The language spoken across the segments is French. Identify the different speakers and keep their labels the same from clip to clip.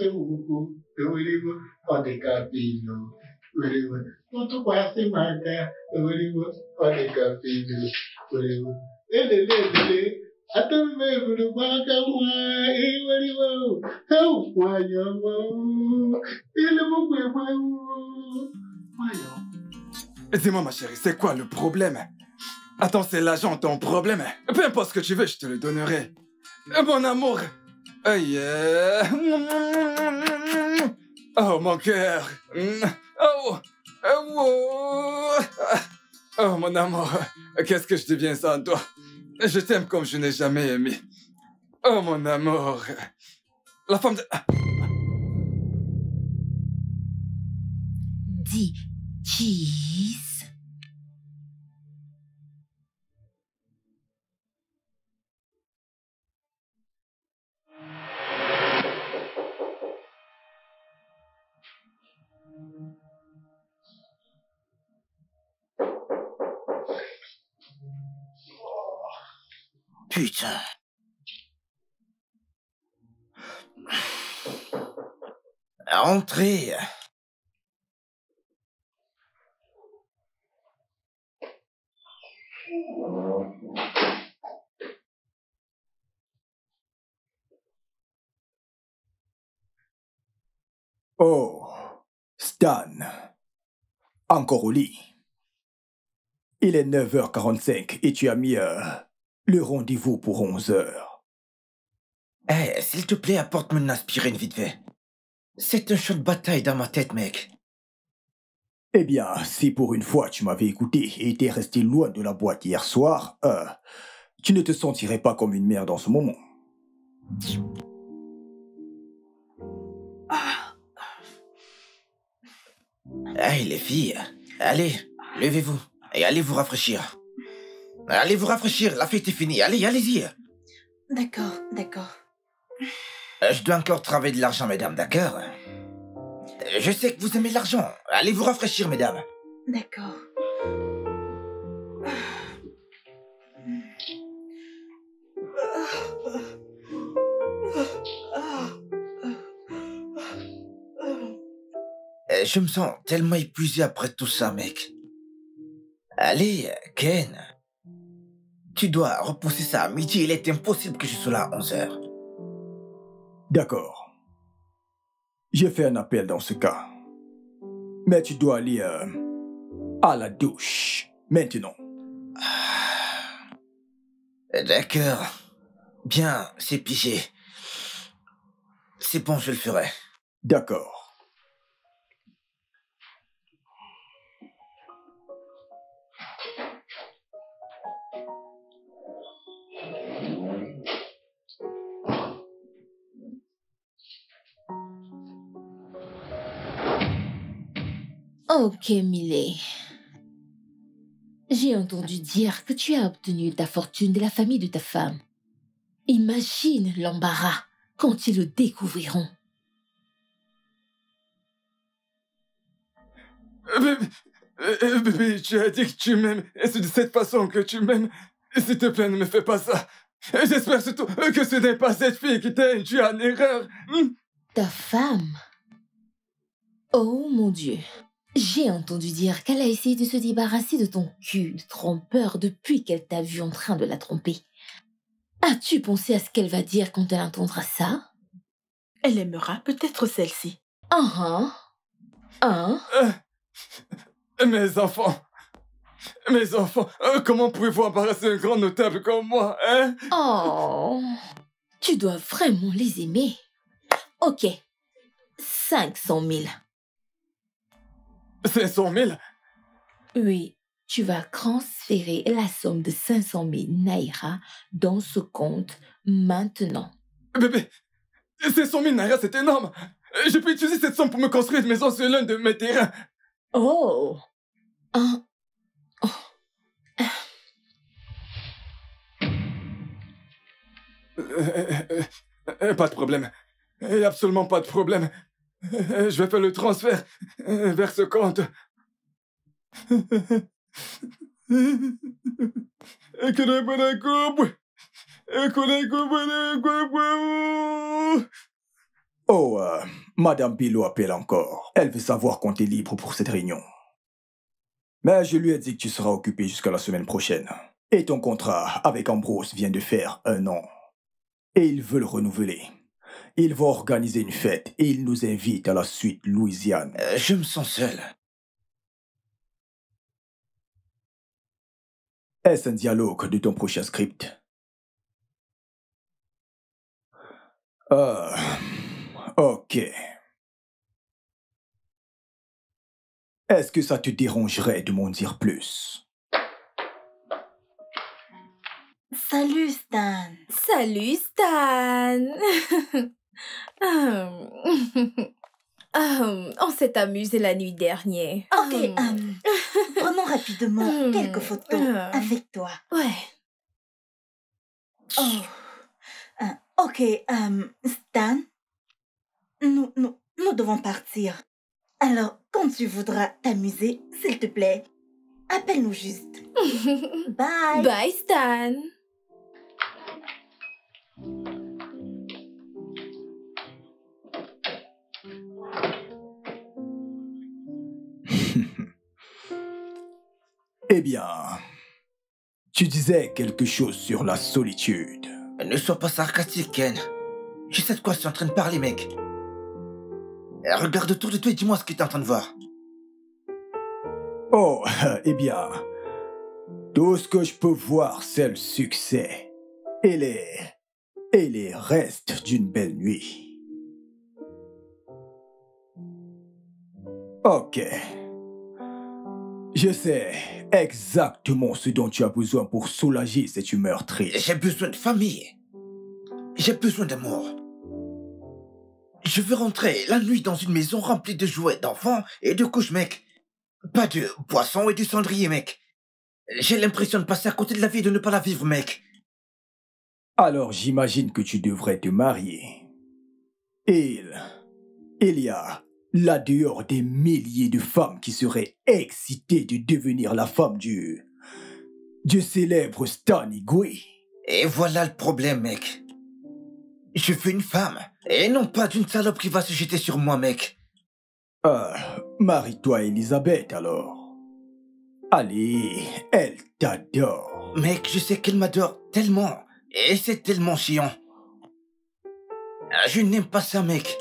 Speaker 1: quase huko ulivo odekapino ulivo tutu quase marca ulivo odekapino ulivo ele até mesmo no bacamã ulivo eu guayamo ele mo
Speaker 2: Dis-moi ma chérie, c'est quoi le problème? Attends, c'est l'agent ton problème. Peu importe ce que tu veux, je te le donnerai. Mon amour. Aïe. Oh, mon cœur. Oh. Oh. Oh, mon amour. Qu'est-ce que je deviens sans toi? Je t'aime comme je n'ai jamais aimé. Oh, mon amour. La femme de...
Speaker 3: Dis, cheese.
Speaker 4: Putain. Entrez.
Speaker 5: Oh, Stan. Encore au lit. Il est 9h45 et tu as mis le rendez-vous pour 11h.
Speaker 4: Eh, s'il te plaît, apporte-moi une aspirine vite fait. C'est un champ de bataille dans ma tête, mec.
Speaker 5: Eh bien, si pour une fois tu m'avais écouté et étais resté loin de la boîte hier soir, tu ne te sentirais pas comme une merde en ce moment.
Speaker 4: Hey, les filles, allez, levez-vous et allez vous rafraîchir. Allez vous rafraîchir, la fête est finie. Allez, allez-y.
Speaker 3: D'accord, d'accord.
Speaker 4: Je dois encore travailler de l'argent, mesdames, d'accord? Je sais que vous aimez l'argent. Allez vous rafraîchir, mesdames.
Speaker 3: D'accord.
Speaker 4: Je me sens tellement épuisé après tout ça, mec. Allez, Ken. Tu dois repousser ça à midi. Il est impossible que je sois là à 11h.
Speaker 5: D'accord. J'ai fait un appel dans ce cas. Mais tu dois aller à la douche. Maintenant.
Speaker 4: D'accord. Bien, c'est pigé. C'est bon, je le ferai.
Speaker 5: D'accord.
Speaker 3: Ok, Millet. J'ai entendu dire que tu as obtenu ta fortune de la famille de ta femme. Imagine l'embarras quand ils le découvriront.
Speaker 2: Bébé, tu as dit que tu m'aimes, et c'est de cette façon que tu m'aimes. S'il te plaît, ne me fais pas ça. J'espère surtout que ce n'est pas cette fille qui t'a induit en erreur.
Speaker 3: Ta femme? Oh mon Dieu. J'ai entendu dire qu'elle a essayé de se débarrasser de ton cul de trompeur depuis qu'elle t'a vu en train de la tromper. As-tu pensé à ce qu'elle va dire quand elle entendra ça?
Speaker 6: Elle aimera peut-être celle-ci.
Speaker 2: Mes enfants, comment pouvez-vous embarrasser un grand notable comme moi, hein?
Speaker 3: Oh, tu dois vraiment les aimer. Ok, 500 000.
Speaker 2: 500 000?
Speaker 3: Oui, tu vas transférer la somme de 500 000 naira dans ce compte maintenant.
Speaker 2: Bébé, 500 000 naira, c'est énorme. Je peux utiliser cette somme pour me construire une maison sur l'un de mes terrains.
Speaker 3: Oh.
Speaker 2: Pas de problème. Absolument pas de problème. Je vais faire le transfert vers ce compte.
Speaker 5: Oh, Madame Bilo appelle encore. Elle veut savoir quand t'es libre pour cette réunion. Mais je lui ai dit que tu seras occupé jusqu'à la semaine prochaine. Et ton contrat avec Ambrose vient de faire 1 an. Et ils veulent renouveler. Ils vont organiser une fête et ils nous invitent à la suite Louisiane.
Speaker 4: Je me sens seul.
Speaker 5: Est-ce un dialogue de ton prochain script? Ok. Est-ce que ça te dérangerait de m'en dire plus?
Speaker 7: Salut Stan.
Speaker 3: Salut Stan. On s'est amusé la nuit dernière.
Speaker 7: Ok, prenons rapidement quelques photos avec toi.
Speaker 3: Ouais.
Speaker 7: Ok, Stan, nous devons partir. Alors, quand tu voudras t'amuser, s'il te plaît, appelle-nous juste. Bye.
Speaker 3: Bye Stan.
Speaker 5: Eh bien, tu disais quelque chose sur la solitude.
Speaker 4: Ne sois pas sarcastique, Ken. Je sais de quoi je suis en train de parler, mec. Regarde autour de toi et dis-moi ce que tu es en train de voir.
Speaker 5: Oh, eh bien, tout ce que je peux voir, c'est le succès. Et les restes d'une belle nuit. Ok. Je sais exactement ce dont tu as besoin pour soulager cette humeur triste.
Speaker 4: J'ai besoin de famille. J'ai besoin d'amour. Je veux rentrer la nuit dans une maison remplie de jouets d'enfants et de couches, mec. Pas de poissons et de cendriers, mec. J'ai l'impression de passer à côté de la vie et de ne pas la vivre, mec.
Speaker 5: Alors j'imagine que tu devrais te marier. Il y a là dehors des milliers de femmes qui seraient excitées de devenir la femme du célèbre Stan Igwe.
Speaker 4: Et voilà le problème, mec. Je veux une femme, et non pas d'une salope qui va se jeter sur moi, mec.
Speaker 5: Marie-toi Elisabeth alors. Allez, elle t'adore.
Speaker 4: Mec, je sais qu'elle m'adore tellement, et c'est tellement chiant. Je n'aime pas ça, mec.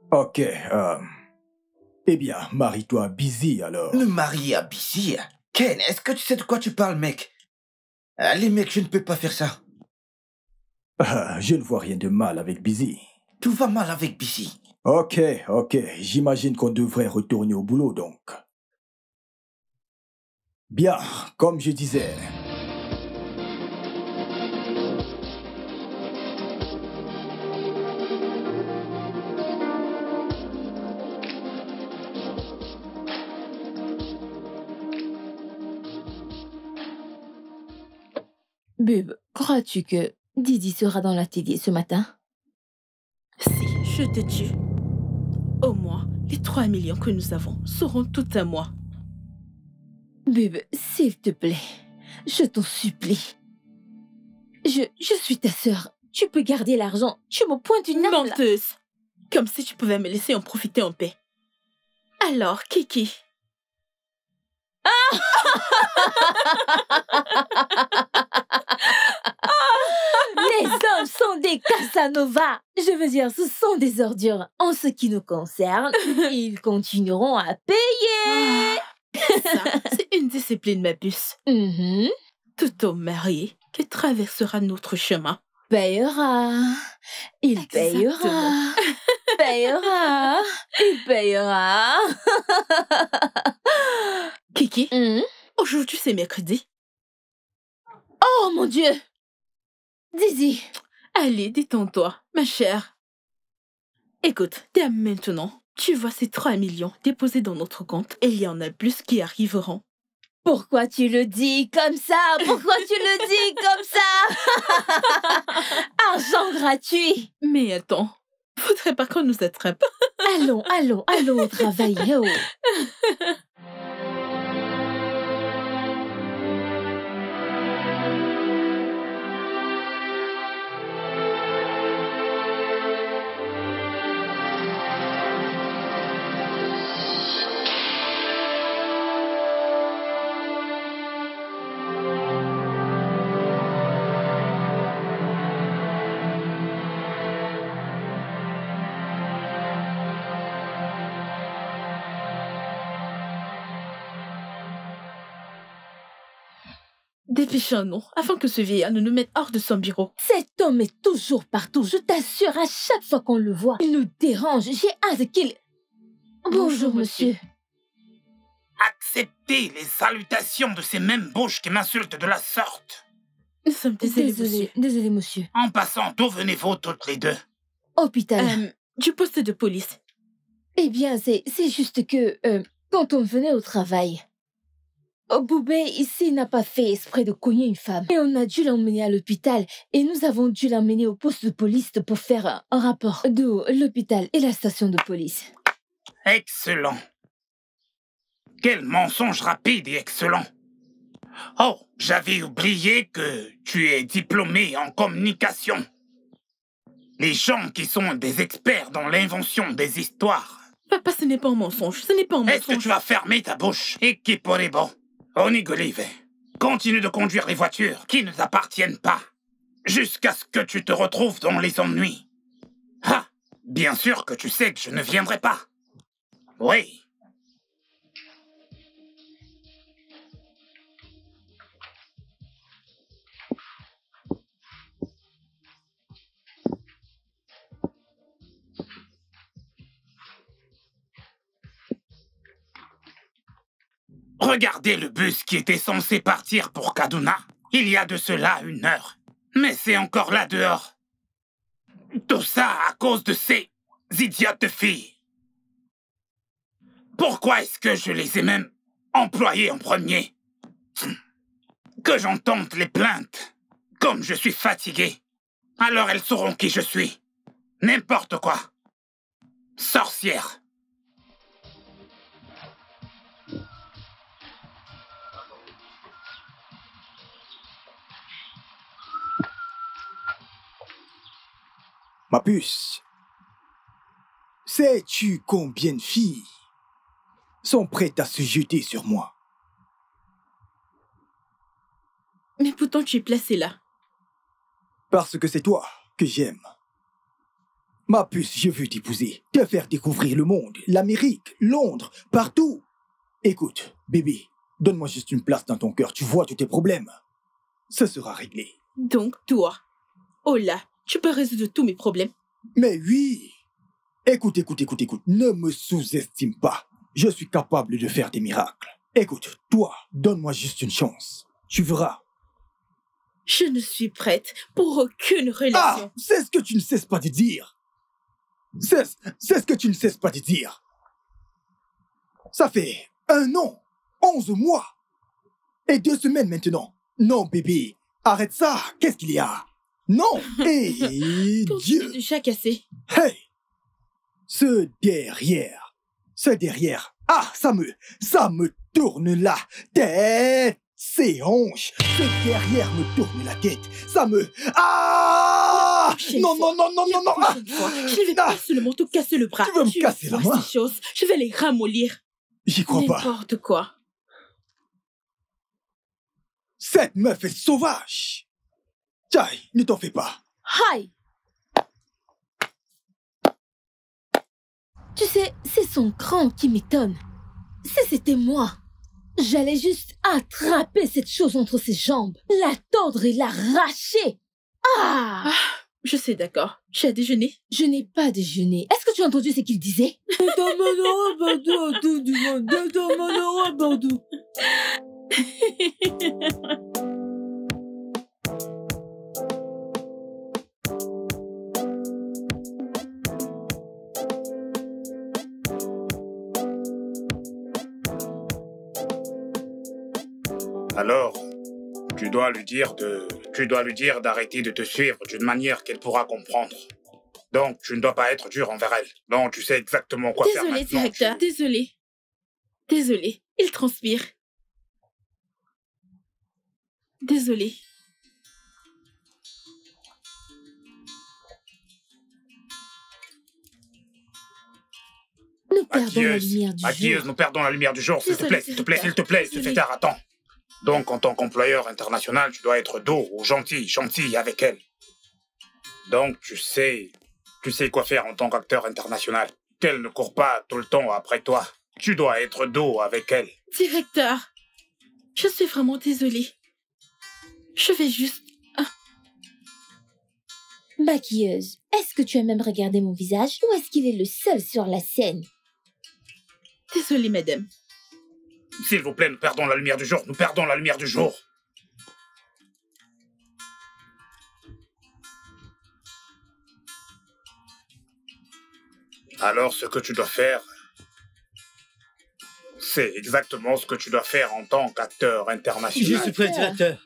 Speaker 5: Ok, eh bien, marie-toi à Busy alors.
Speaker 4: Me marier à Busy? Ken, est-ce que tu sais de quoi tu parles, mec? Allez, mec, je ne peux pas faire ça.
Speaker 5: Je ne vois rien de mal avec Busy.
Speaker 4: Tout va mal avec Busy.
Speaker 5: Ok, j'imagine qu'on devrait retourner au boulot donc. Bien, comme je disais...
Speaker 3: Bub, crois-tu que Didi sera dans l'atelier ce matin?
Speaker 6: Si, je te tue. Au moins, les 3 millions que nous avons seront tout à moi.
Speaker 3: Bub, s'il te plaît, je t'en supplie. Je suis ta sœur. Tu peux garder l'argent. Tu me pointes une arme là.
Speaker 6: Menteuse. Comme si tu pouvais me laisser en profiter en paix. Alors, Kiki?
Speaker 3: Les hommes sont des Casanova. Je veux dire, ce sont des ordures. En ce qui nous concerne, ils continueront à payer.
Speaker 6: Ça, c'est une discipline, ma puce. Tout homme marié qui traversera notre chemin
Speaker 3: Payera. Il
Speaker 6: Exactement.
Speaker 3: payera. Il payera.
Speaker 6: Kiki, aujourd'hui c'est mercredi.
Speaker 3: Oh mon Dieu! Didi!
Speaker 6: Allez, détends-toi, ma chère. Écoute, dès maintenant, tu vois ces 3 millions déposés dans notre compte et il y en a plus qui arriveront.
Speaker 3: Pourquoi tu le dis comme ça? Pourquoi tu le dis comme ça? Argent gratuit!
Speaker 6: Mais attends, faudrait pas qu'on nous attrape.
Speaker 3: Allons travailler. Oh.
Speaker 6: Dépêchons-nous, afin que ce vieillard ne nous mette hors de son bureau.
Speaker 3: Cet homme est toujours partout, je t'assure, à chaque fois qu'on le voit, il nous dérange. J'ai hâte qu'il... Bonjour, monsieur.
Speaker 8: Acceptez les salutations de ces mêmes bouches qui m'insultent de la sorte.
Speaker 6: Nous sommes désolés,
Speaker 3: Désolé, monsieur.
Speaker 8: En passant, d'où venez-vous toutes les deux?
Speaker 3: Hôpital.
Speaker 6: Du poste de police.
Speaker 3: Eh bien, c'est juste que quand on venait au travail, Boubé ici n'a pas fait exprès de cogner une femme. Et on a dû l'emmener à l'hôpital. Et nous avons dû l'emmener au poste de police pour faire un rapport de l'hôpital et la station de police.
Speaker 8: Excellent. Quel mensonge rapide et excellent. Oh, j'avais oublié que tu es diplômé en communication. Les gens qui sont des experts dans l'invention des histoires.
Speaker 6: Papa, ce n'est pas un mensonge, ce n'est pas un mensonge.
Speaker 8: Est-ce que tu vas fermer ta bouche? Et qui pourrait bon? Onigolive, continue de conduire les voitures qui ne t'appartiennent pas, jusqu'à ce que tu te retrouves dans les ennuis. Ah, bien sûr que tu sais que je ne viendrai pas. Oui. Regardez le bus qui était censé partir pour Kaduna, il y a de cela 1 heure. Mais c'est encore là dehors. Tout ça à cause de ces idiotes de filles. Pourquoi est-ce que je les ai même employées en premier? Que j'entende les plaintes. Comme je suis fatigué, alors elles sauront qui je suis. N'importe quoi. Sorcière.
Speaker 5: Ma puce, sais-tu combien de filles sont prêtes à se jeter sur moi?
Speaker 6: Mais pourtant tu es placé là.
Speaker 5: Parce que c'est toi que j'aime. Ma puce, je veux t'épouser, te faire découvrir le monde, l'Amérique, Londres, partout. Écoute, bébé, donne-moi juste une place dans ton cœur, tu vois tous tes problèmes. Ce sera réglé.
Speaker 6: Donc toi, oh là, tu peux résoudre tous mes problèmes.
Speaker 5: Mais oui. Écoute, ne me sous-estime pas. Je suis capable de faire des miracles. Écoute, toi, donne-moi juste une chance. Tu verras.
Speaker 6: Je ne suis prête pour aucune relation.
Speaker 5: Ah, c'est ce que tu ne cesses pas de dire. C'est ce que tu ne cesses pas de dire. Ça fait 1 an, 11 mois et 2 semaines maintenant. Non, bébé, arrête ça. Qu'est-ce qu'il y a? Non. Et Dieu.
Speaker 6: Déjà cassé.
Speaker 5: Hey, ce derrière. Ah, ça me tourne la tête. Ces hanches, ce derrière me tourne la tête. Ça me... Ah! Non.
Speaker 6: Ah. Je ne vais pas seulement te casser le bras.
Speaker 5: Tu veux me casser la main?
Speaker 6: Ces choses, je vais les ramollir.
Speaker 5: J'y crois pas.
Speaker 6: N'importe quoi.
Speaker 5: Cette meuf est sauvage. Jai, ne t'en fais pas.
Speaker 3: Hi! Tu sais, c'est son cran qui m'étonne. Si c'était moi, j'allais juste attraper cette chose entre ses jambes, la tordre et l'arracher. Ah!
Speaker 6: Je sais, d'accord. Tu as déjeuné?
Speaker 3: Je n'ai pas déjeuné. Est-ce que tu as entendu ce qu'il disait?
Speaker 8: Alors, tu dois lui dire d'arrêter de te suivre d'une manière qu'elle pourra comprendre. Donc, tu ne dois pas être dur envers elle. Donc, tu sais exactement quoi faire maintenant.
Speaker 6: Désolé, directeur. Désolé. Il transpire. Désolé.
Speaker 3: Nous perdons la lumière du jour.
Speaker 8: Nous perdons la lumière du jour. S'il te plaît, s'il te plaît, tu fais tard, attends. Donc, en tant qu'employeur international, tu dois être doux ou gentil avec elle. Donc, tu sais quoi faire en tant qu'acteur international. Qu'elle ne court pas tout le temps après toi. Tu dois être doux avec elle.
Speaker 6: Directeur, je suis vraiment désolée. Je vais juste...
Speaker 3: Maquilleuse, est-ce que tu as même regardé mon visage ou est-ce qu'il est le seul sur la scène?
Speaker 6: Désolée, madame.
Speaker 8: S'il vous plaît, nous perdons la lumière du jour. Nous perdons la lumière du jour. Alors, ce que tu dois faire, c'est exactement ce que tu dois faire en tant qu'acteur international.
Speaker 9: Je suis prêt, directeur.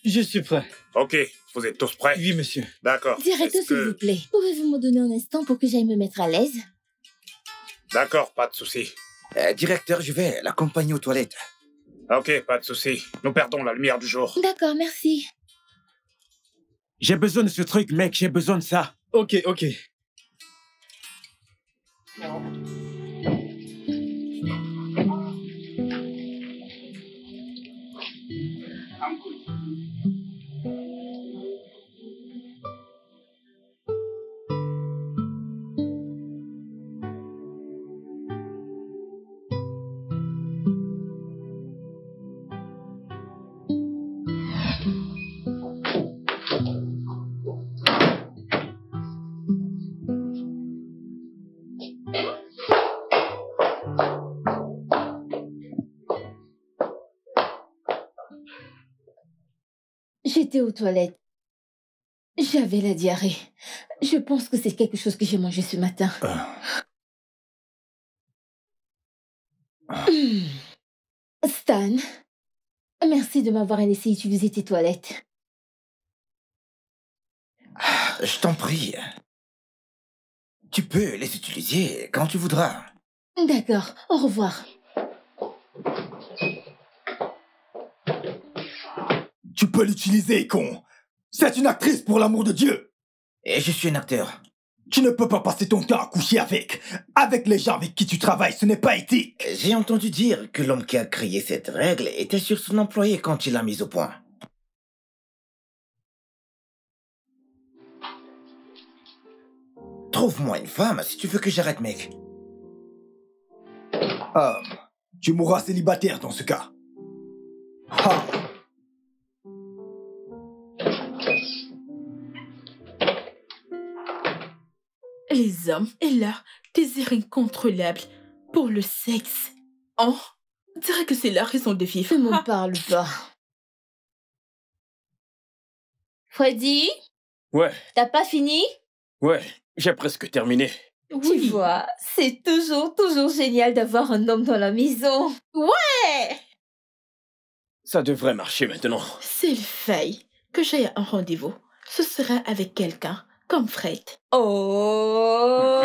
Speaker 9: Je suis prêt.
Speaker 8: Ok, vous êtes tous prêts?
Speaker 9: Oui, monsieur.
Speaker 8: D'accord.
Speaker 3: Directeur, s'il vous plaît, pouvez-vous me donner un instant pour que j'aille me mettre à l'aise?
Speaker 8: D'accord, pas de souci.
Speaker 4: Directeur, je vais l'accompagner aux toilettes.
Speaker 8: Ok, pas de souci. Nous perdons la lumière du jour.
Speaker 3: D'accord, merci.
Speaker 10: J'ai besoin de ce truc, mec, j'ai besoin de ça.
Speaker 9: Ok, ok.
Speaker 3: J'étais aux toilettes. J'avais la diarrhée. Je pense que c'est quelque chose que j'ai mangé ce matin. Stan, merci de m'avoir laissé utiliser tes toilettes.
Speaker 4: Je t'en prie. Tu peux les utiliser quand tu voudras.
Speaker 3: D'accord, au revoir.
Speaker 5: Tu peux l'utiliser, con. C'est une actrice, pour l'amour de Dieu.
Speaker 4: Et je suis un acteur.
Speaker 5: Tu ne peux pas passer ton temps à coucher avec les gens avec qui tu travailles, ce n'est pas éthique.
Speaker 4: J'ai entendu dire que l'homme qui a créé cette règle était sur son employé quand il l'a mise au point. Trouve-moi une femme si tu veux que j'arrête, mec.
Speaker 5: Tu mourras célibataire dans ce cas. Ah.
Speaker 6: Les hommes et leur désir incontrôlable pour le sexe. Oh, on dirait que c'est la raison de vivre.
Speaker 3: Ne m'en parle pas. Freddy,
Speaker 10: Ouais,
Speaker 3: t'as pas fini?
Speaker 10: ouais, j'ai presque terminé.
Speaker 3: Tu vois, c'est toujours génial d'avoir un homme dans la maison. Ouais!
Speaker 10: Ça devrait marcher maintenant.
Speaker 6: S'il faille que j'aie un rendez-vous, ce sera avec quelqu'un comme Fred.
Speaker 3: Oh!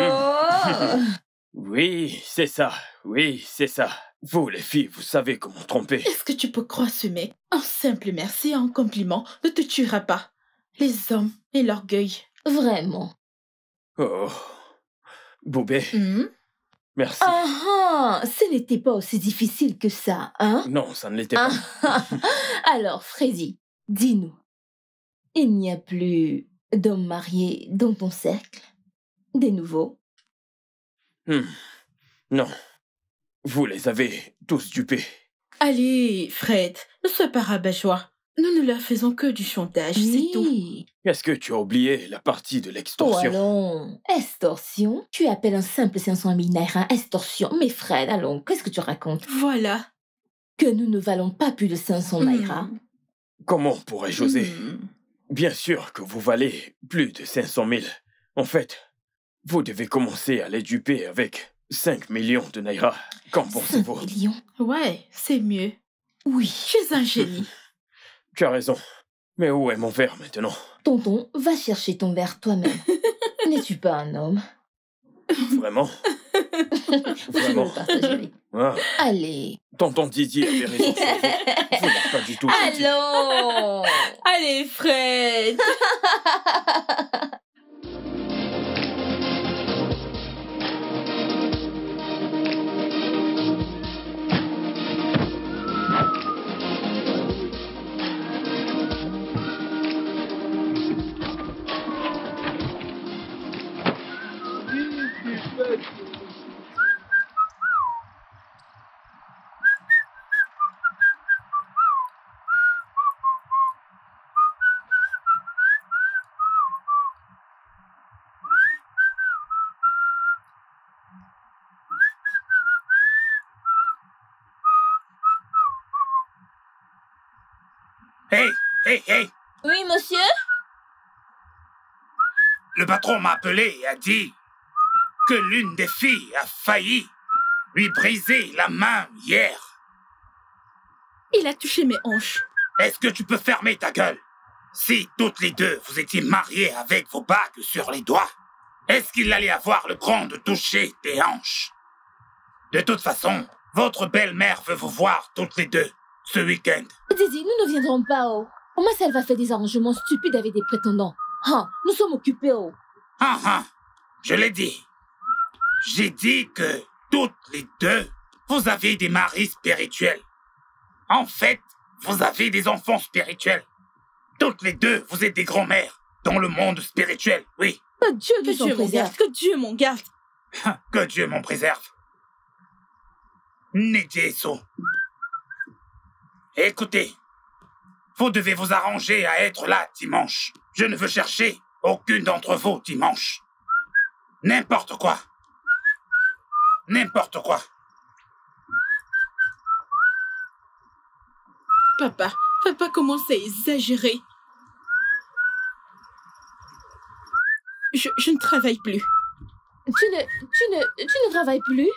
Speaker 10: Oui, c'est ça. Oui, c'est ça. Vous, les filles, vous savez comment tromper.
Speaker 6: Est-ce que tu peux croire ce mec? Un simple merci et un compliment ne te tuera pas. Les hommes et l'orgueil.
Speaker 3: Vraiment.
Speaker 10: Oh, Boubé, merci.
Speaker 3: Ce n'était pas aussi difficile que ça, hein?
Speaker 10: Non, ça ne l'était pas.
Speaker 3: Alors, Freddy, dis-nous, il n'y a plus d'hommes mariés dans ton cercle? Des nouveaux?
Speaker 10: Non, vous les avez tous dupés.
Speaker 6: Allez, Fred, ne sois pas rabat-joie. Nous ne leur faisons que du chantage, c'est tout.
Speaker 10: Est-ce que tu as oublié la partie de l'extorsion?
Speaker 3: Oh allons, extorsion? Tu appelles un simple 500 000 naira extorsion? Mais Fred, allons, qu'est-ce que tu racontes?
Speaker 6: Voilà.
Speaker 3: Que nous ne valons pas plus de 500 naira.
Speaker 10: Comment pourrais-je oser? Bien sûr que vous valez plus de 500 000. En fait, vous devez commencer à les duper avec 5 millions de naira. Qu'en pensez-vous?
Speaker 3: 5 millions?
Speaker 6: Ouais, c'est mieux.
Speaker 3: Oui.
Speaker 6: Tu es un génie.
Speaker 10: Tu as raison. Mais où est mon verre maintenant?
Speaker 3: Tonton, va chercher ton verre toi-même. N'es-tu pas un homme?
Speaker 10: Vraiment?
Speaker 3: Vraiment? Je veux partager avec vous.
Speaker 10: Ah.
Speaker 3: Allez.
Speaker 10: Tonton Didier avait raison sur vous. Vous n'êtes pas du tout gentil.
Speaker 3: Allons.
Speaker 6: Allez, Fred.
Speaker 8: Hey, hey, hey!
Speaker 3: Oui, monsieur?
Speaker 8: Le patron m'a appelé et a dit que l'une des filles a failli lui briser la main hier.
Speaker 6: Il a touché mes hanches.
Speaker 8: Est-ce que tu peux fermer ta gueule? Si toutes les deux vous étiez mariées avec vos bagues sur les doigts, est-ce qu'il allait avoir le cran de toucher tes hanches? De toute façon, votre belle-mère veut vous voir toutes les deux ce week-end.
Speaker 3: Didi, nous ne viendrons pas, oh. Comment ça, elle va faire des arrangements stupides avec des prétendants? Ah, nous sommes occupés, oh.
Speaker 8: Je l'ai dit. J'ai dit que toutes les deux, vous avez des maris spirituels. En fait, vous avez des enfants spirituels. Toutes les deux, vous êtes des grands-mères dans le monde spirituel, oui.
Speaker 3: Que Dieu nous en préserve.
Speaker 6: Que Dieu m'en garde.
Speaker 8: Que Dieu m'en préserve. Nedjeso. Écoutez, vous devez vous arranger à être là dimanche. Je ne veux chercher aucune d'entre vous dimanche. N'importe quoi. N'importe quoi.
Speaker 6: Papa commence à exagérer. Je ne travaille plus.
Speaker 3: Tu ne travailles plus?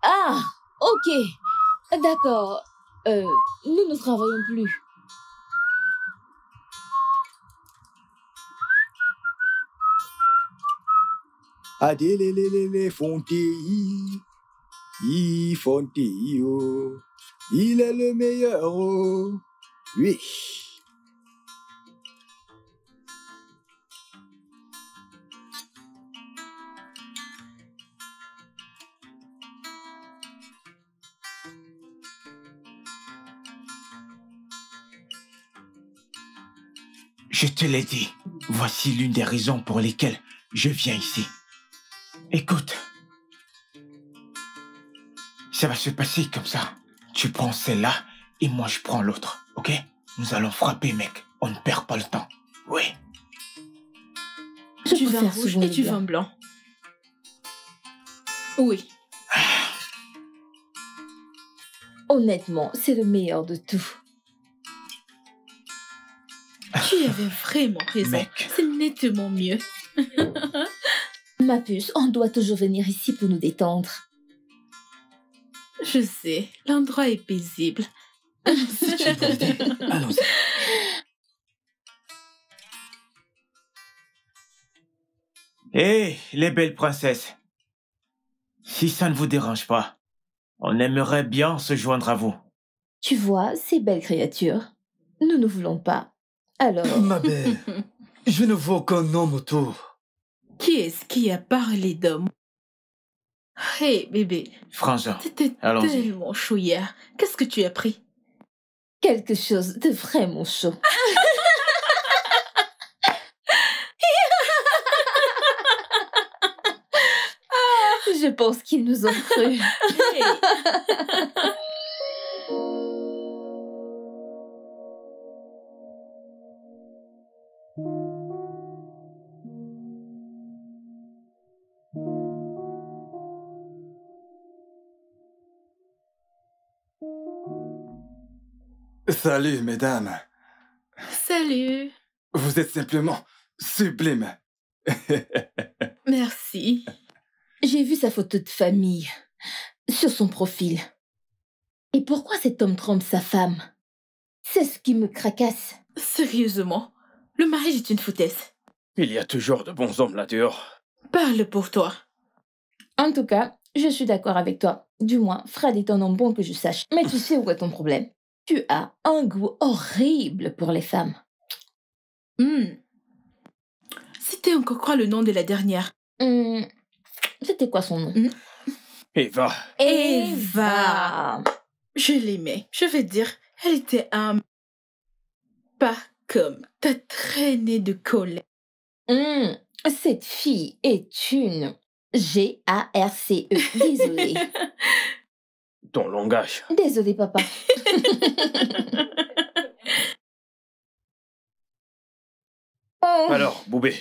Speaker 3: Ah, ok. D'accord. Nous ne travaillons plus.
Speaker 5: Adelelelele Fontéi, I Fontéi, oh. Il est le meilleur, oh. Oui.
Speaker 4: Je te l'ai dit, voici l'une des raisons pour lesquelles je viens ici. Écoute, ça va se passer comme ça. Tu prends celle-là et moi je prends l'autre, ok? Nous allons frapper, mec. On ne perd pas le temps. Oui.
Speaker 6: Du vin rouge et du vin blanc. Oui.
Speaker 3: Honnêtement, c'est le meilleur de tout.
Speaker 6: Tu avais vraiment raison.
Speaker 4: Mec.
Speaker 6: C'est nettement mieux.
Speaker 3: Ma puce, on doit toujours venir ici pour nous détendre.
Speaker 6: Je sais, l'endroit est paisible.
Speaker 4: C'est une bonne idée. Allons-y. Hé, les belles princesses. Si ça ne vous dérange pas, on aimerait bien se joindre à vous.
Speaker 3: Tu vois, ces belles créatures, nous ne voulons pas. Alors...
Speaker 9: Ma belle, je ne vois aucun homme autour.
Speaker 6: Qui est-ce qui a parlé d'homme? Hé, bébé.
Speaker 4: Frangin,
Speaker 6: C'était
Speaker 4: allons-y.
Speaker 6: tellement chaud hier. Qu'est-ce que tu as pris?
Speaker 3: Quelque chose de vraiment chaud. Je pense qu'ils nous ont cru.
Speaker 2: Salut, mesdames.
Speaker 6: Salut.
Speaker 2: Vous êtes simplement sublime.
Speaker 6: Merci.
Speaker 3: J'ai vu sa photo de famille sur son profil. Et pourquoi cet homme trompe sa femme? C'est ce qui me tracasse.
Speaker 6: Sérieusement, le mariage est une foutaise.
Speaker 10: Il y a toujours de bons hommes là-dehors.
Speaker 6: Parle pour toi.
Speaker 3: En tout cas, je suis d'accord avec toi. Du moins, Fred est un homme bon que je sache. Mais tu sais où est ton problème? Tu as un goût horrible pour les femmes.
Speaker 6: C'était encore quoi le nom de la dernière?
Speaker 3: C'était quoi son nom?
Speaker 10: Eva.
Speaker 3: Eva.
Speaker 6: Je l'aimais. Je vais dire, elle était pas comme ta traînée de colère.
Speaker 3: Cette fille est une G-A-R-C-E. Désolée.
Speaker 10: Ton langage.
Speaker 3: Désolée, papa.
Speaker 10: Alors, Boubé.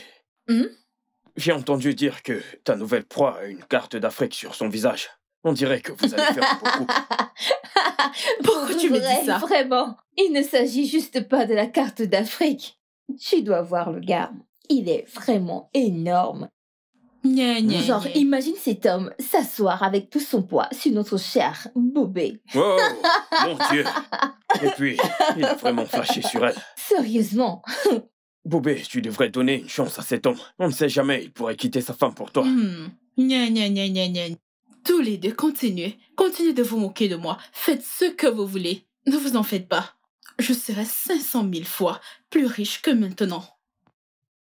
Speaker 10: J'ai entendu dire que ta nouvelle proie a une carte d'Afrique sur son visage. On dirait que vous allez faire beaucoup.
Speaker 6: Pourquoi tu me dis ça?
Speaker 3: Vraiment, il ne s'agit juste pas de la carte d'Afrique. Tu dois voir le gars. Il est vraiment énorme. Genre, imagine cet homme s'asseoir avec tout son poids sur notre cher Boubé.
Speaker 10: Oh, mon Dieu. Et puis, il a vraiment flashé sur elle.
Speaker 3: Sérieusement.
Speaker 10: Boubé, tu devrais donner une chance à cet homme. On ne sait jamais, il pourrait quitter sa femme pour toi.
Speaker 6: Tous les deux, continuez. Continuez de vous moquer de moi. Faites ce que vous voulez. Ne vous en faites pas. Je serai 500 000 fois plus riche que maintenant.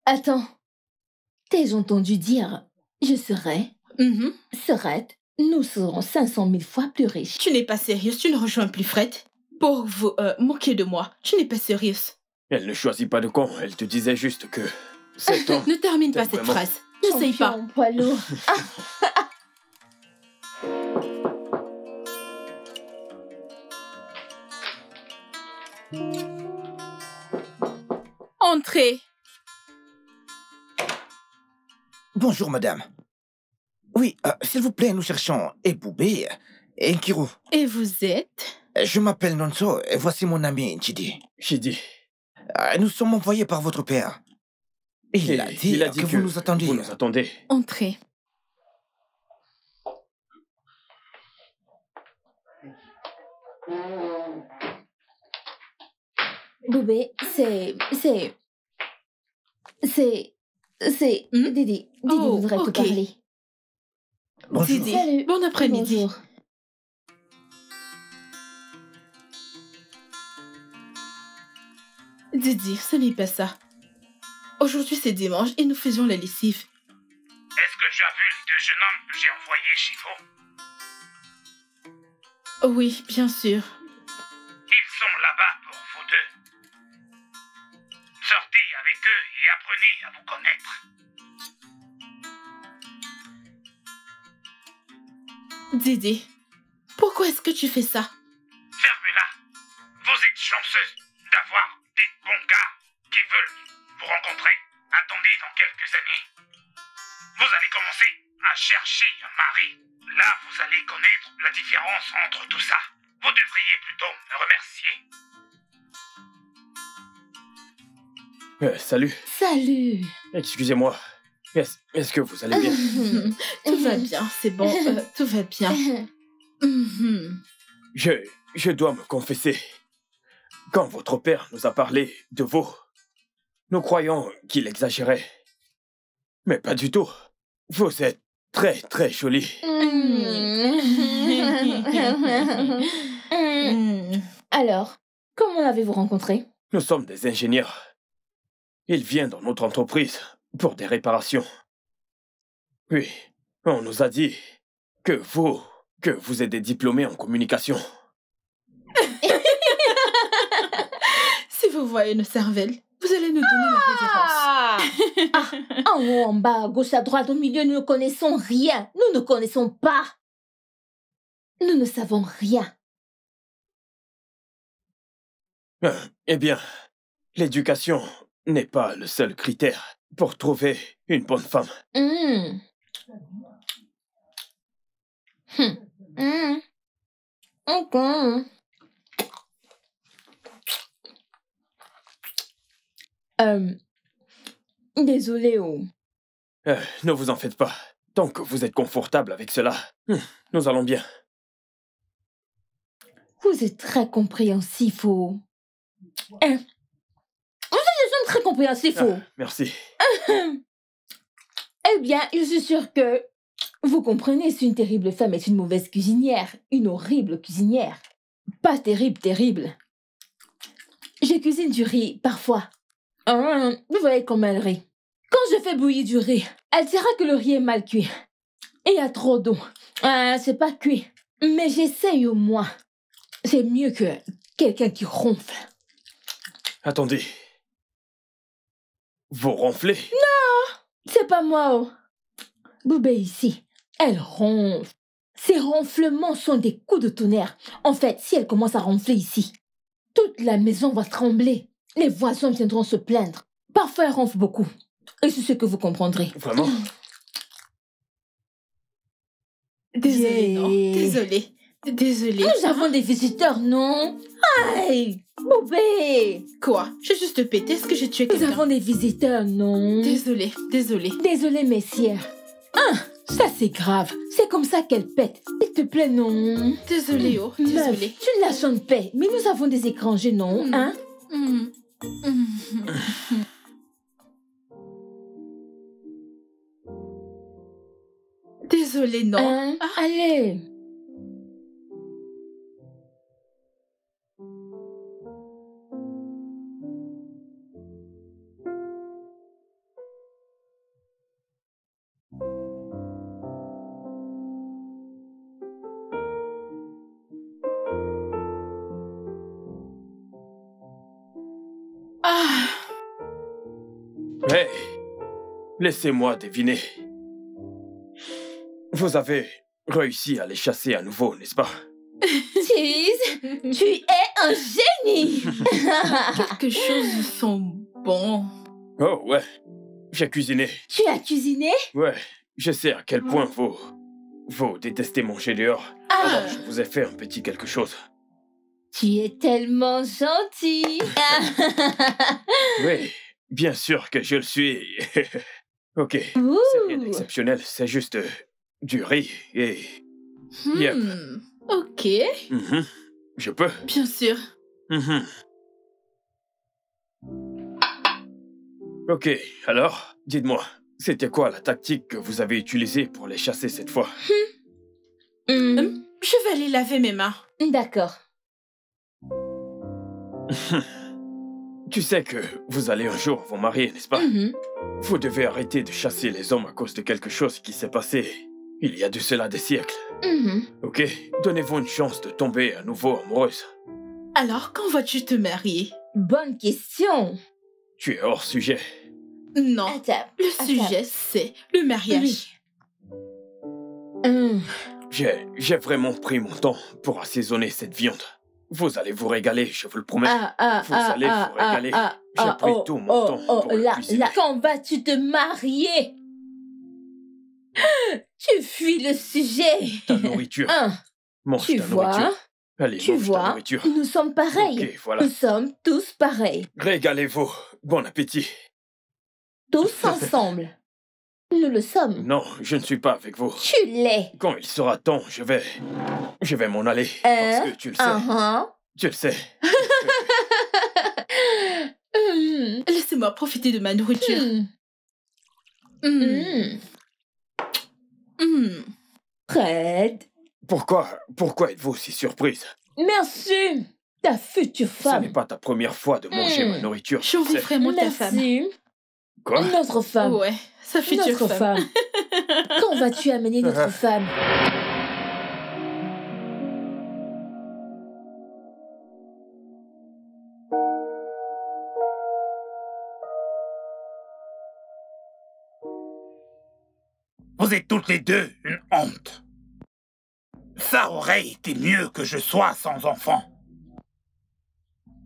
Speaker 3: Attends. T'ai-je entendu dire je serai, serait, nous serons 500 000 fois plus riches.
Speaker 6: Tu n'es pas sérieuse, tu ne rejoins plus Fred pour vous moquer de moi. Tu n'es pas sérieuse.
Speaker 10: Elle ne choisit pas de camp, elle te disait juste que cet homme...
Speaker 6: Ne termine pas cette phrase. N'essaye pas.
Speaker 3: Poids lourd.
Speaker 6: Entrez.
Speaker 4: Bonjour, madame. Oui, s'il vous plaît, nous cherchons Boubé et Nkiro.
Speaker 6: Et vous êtes?
Speaker 4: Je m'appelle Nonso et voici mon ami Chidi.
Speaker 10: Chidi.
Speaker 4: Nous sommes envoyés par votre père. Il a dit que vous nous attendiez.
Speaker 10: Vous nous attendez.
Speaker 6: Entrez.
Speaker 3: Boubé, c'est... Didi voudrait te parler.
Speaker 4: Bonjour.
Speaker 6: Didi,
Speaker 3: salut.
Speaker 6: Bon après-midi.
Speaker 3: Bonjour.
Speaker 6: Didi, ce n'est pas ça. Aujourd'hui, c'est dimanche et nous faisions la lessive.
Speaker 8: Est-ce que tu as vu les deux jeunes hommes que j'ai envoyés chez vous?
Speaker 6: Oui, bien sûr.
Speaker 8: Ils sont là-bas pour vous deux. Sortez avec eux et apprenez à vous connaître.
Speaker 6: Didi, pourquoi est-ce que tu fais ça?
Speaker 8: Fermez-la. Vous êtes chanceuse d'avoir des bons gars qui veulent vous rencontrer. Attendez dans quelques années. Vous allez commencer à chercher un mari. Là, vous allez connaître la différence entre tout ça. Vous devriez plutôt me remercier.
Speaker 10: Salut.
Speaker 3: Salut.
Speaker 10: Excusez-moi. Est-ce que vous allez bien?
Speaker 6: Tout va bien, c'est bon, tout va bien.
Speaker 10: Je dois me confesser. Quand votre père nous a parlé de vous, nous croyons qu'il exagérait. Mais pas du tout. Vous êtes très, très jolie.
Speaker 3: Alors, comment l'avez-vous rencontré?
Speaker 10: Nous sommes des ingénieurs. Il vient dans notre entreprise pour des réparations. Oui, on nous a dit que vous êtes des diplômés en communication.
Speaker 6: Si vous voyez nos cervelles, vous allez nous donner la référence.
Speaker 3: En haut, en bas, à gauche, à droite, au milieu, nous ne connaissons rien. Nous ne connaissons pas. Nous ne savons rien.
Speaker 10: Eh bien, l'éducation n'est pas le seul critère pour trouver une bonne femme.
Speaker 3: Désolé.
Speaker 10: Ne vous en faites pas. Tant que vous êtes confortable avec cela, nous allons bien.
Speaker 3: Vous êtes très compréhensif. Vous êtes très compréhensif.
Speaker 10: Merci.
Speaker 3: Eh bien, je suis sûre que vous comprenez si une terrible femme est une mauvaise cuisinière, une horrible cuisinière. Pas terrible. Je cuisine du riz, parfois. Vous voyez comment elle rit. Quand je fais bouillir du riz, elle dira que le riz est mal cuit. Et il y a trop d'eau. C'est pas cuit. Mais j'essaye au moins. C'est mieux que quelqu'un qui ronfle.
Speaker 10: Attendez. Vous ronflez?
Speaker 3: Non, c'est pas moi. Boubé ici, elle ronfle. Ces ronflements sont des coups de tonnerre. En fait, si elle commence à ronfler ici, toute la maison va trembler. Les voisins viendront se plaindre. Parfois, elle ronfle beaucoup. Et c'est ce que vous comprendrez.
Speaker 10: Vraiment?
Speaker 6: Désolée, non. Désolée. Désolée.
Speaker 3: Nous avons des visiteurs, non? Aïe, Boubé.
Speaker 6: Quoi? J'ai juste pété. Est-ce que j'ai tué
Speaker 3: Nous
Speaker 6: quelqu'un?
Speaker 3: avons des visiteurs, non?
Speaker 6: Désolée.
Speaker 3: Désolée, messieurs. Ça c'est grave. C'est comme ça qu'elle pète. S'il te plaît, non.
Speaker 6: Désolée, oh.
Speaker 3: Meuf,
Speaker 6: Désolée.
Speaker 3: tu lâches en paix. Mais nous avons des étrangers, non? Hein?
Speaker 6: Désolée, non.
Speaker 3: Hein? Allez.
Speaker 10: Hey, laissez-moi deviner. Vous avez réussi à les chasser à nouveau, n'est-ce pas?
Speaker 3: Cheese, tu es un génie.
Speaker 6: Quelque chose sont bons.
Speaker 10: Oh ouais, j'ai cuisiné.
Speaker 3: Tu as cuisiné?
Speaker 10: Ouais, je sais à quel point vous détestez manger dehors. Alors je vous ai fait un petit quelque chose.
Speaker 3: Tu es tellement gentil.
Speaker 10: Oui, bien sûr que je le suis. Ok,
Speaker 3: Ouh.
Speaker 10: c'est rien d'exceptionnel, c'est juste du riz et... Yep.
Speaker 6: Ok.
Speaker 10: Je peux.
Speaker 6: Bien sûr.
Speaker 10: Ok, alors, dites-moi, c'était quoi la tactique que vous avez utilisée pour les chasser cette fois?
Speaker 6: Je vais aller laver mes mains.
Speaker 3: D'accord.
Speaker 10: Tu sais que vous allez un jour vous marier, n'est-ce pas? Vous devez arrêter de chasser les hommes à cause de quelque chose qui s'est passé il y a de cela des siècles. Ok? Donnez-vous une chance de tomber à nouveau amoureuse.
Speaker 6: Alors, quand vas-tu te marier?
Speaker 3: Bonne question.
Speaker 10: Tu es hors sujet.
Speaker 6: Non.
Speaker 3: Attends.
Speaker 6: Le sujet, c'est le mariage.
Speaker 10: J'ai vraiment pris mon temps pour assaisonner cette viande. Vous allez vous régaler, je vous le promets. Vous allez vous régaler. J'ai pris tout mon temps pour le cuisiner.
Speaker 3: Quand vas-tu te marier? Tu fuis le sujet.
Speaker 10: Ta nourriture. Mange
Speaker 3: Tu
Speaker 10: ta
Speaker 3: vois?
Speaker 10: nourriture. Allez,
Speaker 3: Tu
Speaker 10: mange ta
Speaker 3: vois?
Speaker 10: nourriture.
Speaker 3: Nous sommes pareils.
Speaker 10: Ok, voilà.
Speaker 3: Nous sommes tous pareils.
Speaker 10: Régalez-vous. Bon appétit.
Speaker 3: Tous ensemble. Nous le sommes.
Speaker 10: Non, je ne suis pas avec vous.
Speaker 3: Tu l'es.
Speaker 10: Quand il sera temps, je vais m'en aller. Parce que tu le sais. Tu le sais.
Speaker 6: Laissez-moi profiter de ma nourriture.
Speaker 3: Fred.
Speaker 10: Pourquoi êtes-vous si surprise?
Speaker 3: Merci. Ta future femme.
Speaker 10: Ce n'est pas ta première fois de manger ma nourriture.
Speaker 6: J'en vis vraiment ta femme.
Speaker 10: Quoi?
Speaker 3: Notre femme.
Speaker 6: Ouais, sa future
Speaker 3: notre femme. Quand vas-tu amener notre femme?
Speaker 8: Vous êtes toutes les deux une honte. Ça aurait été mieux que je sois sans enfant.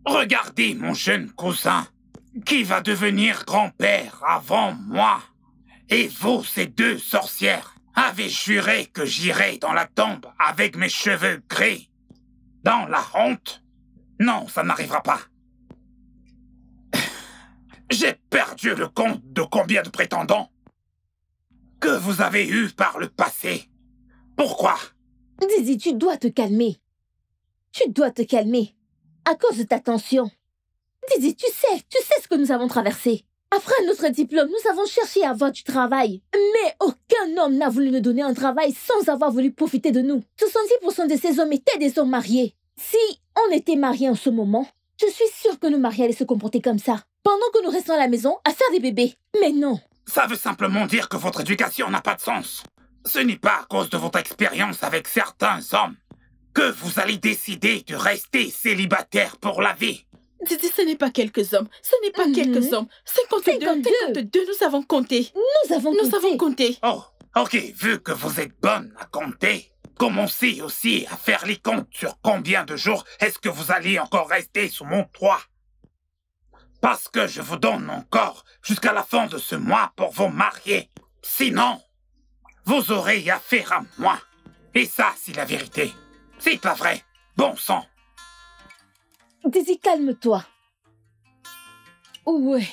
Speaker 8: Regardez mon jeune cousin, qui va devenir grand-père avant moi. Et vous, ces deux sorcières, avez juré que j'irais dans la tombe avec mes cheveux gris. Dans la honte? Non, ça n'arrivera pas. J'ai perdu le compte de combien de prétendants que vous avez eu par le passé. Pourquoi?
Speaker 3: Didi, tu dois te calmer. Tu dois te calmer. À cause de ta tension. Didi, tu sais ce que nous avons traversé. Après notre diplôme, nous avons cherché à avoir du travail. Mais aucun homme n'a voulu nous donner un travail sans avoir voulu profiter de nous. 70% de ces hommes étaient des hommes mariés. Si on était mariés en ce moment, je suis sûre que nos mariés allaient se comporter comme ça. Pendant que nous restons à la maison à faire des bébés. Mais non.
Speaker 8: Ça veut simplement dire que votre éducation n'a pas de sens. Ce n'est pas à cause de votre expérience avec certains hommes que vous allez décider de rester célibataire pour la vie.
Speaker 6: Didi, ce n'est pas quelques hommes. Ce n'est pas quelques hommes. 52, nous avons compté.
Speaker 3: Nous avons
Speaker 6: compté.
Speaker 8: Oh, ok, vu que vous êtes bonne à compter, commencez aussi à faire les comptes sur combien de jours est-ce que vous allez encore rester sous mon toit. Parce que je vous donne encore jusqu'à la fin de ce mois pour vous marier. Sinon, vous aurez affaire à moi. Et ça, c'est la vérité. C'est pas vrai. Bon sang.
Speaker 3: Dizzy, calme-toi. Ouais.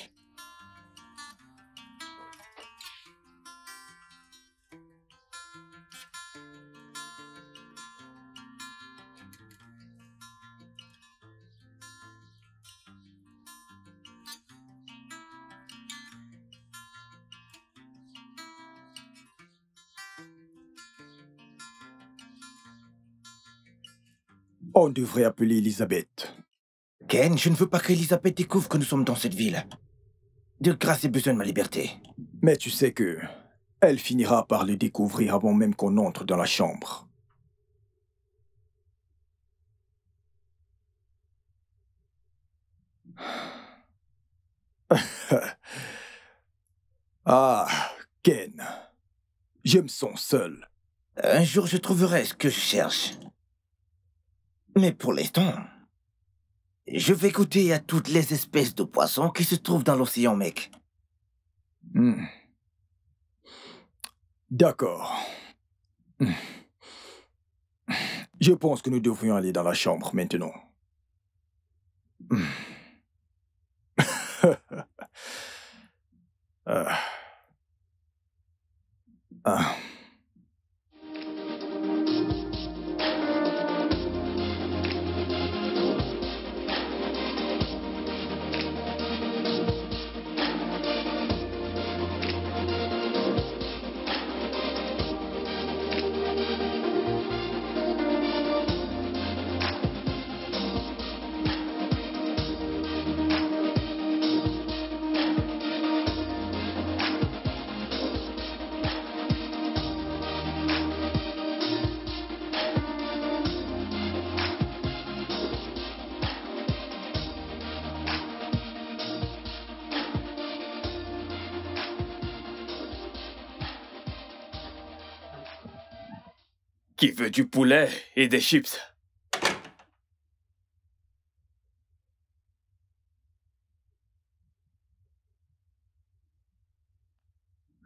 Speaker 5: On devrait appeler Elisabeth.
Speaker 4: Ken, je ne veux pas qu'Elisabeth découvre que nous sommes dans cette ville. De grâce, j'ai besoin de ma liberté.
Speaker 5: Mais tu sais que elle finira par le découvrir avant même qu'on entre dans la chambre. Ah, Ken, je me sens seul.
Speaker 4: Un jour, je trouverai ce que je cherche. Mais pour l'instant, je vais goûter à toutes les espèces de poissons qui se trouvent dans l'océan, mec.
Speaker 5: D'accord. Je pense que nous devrions aller dans la chambre maintenant. Ah.
Speaker 10: Qui veut du poulet et des chips?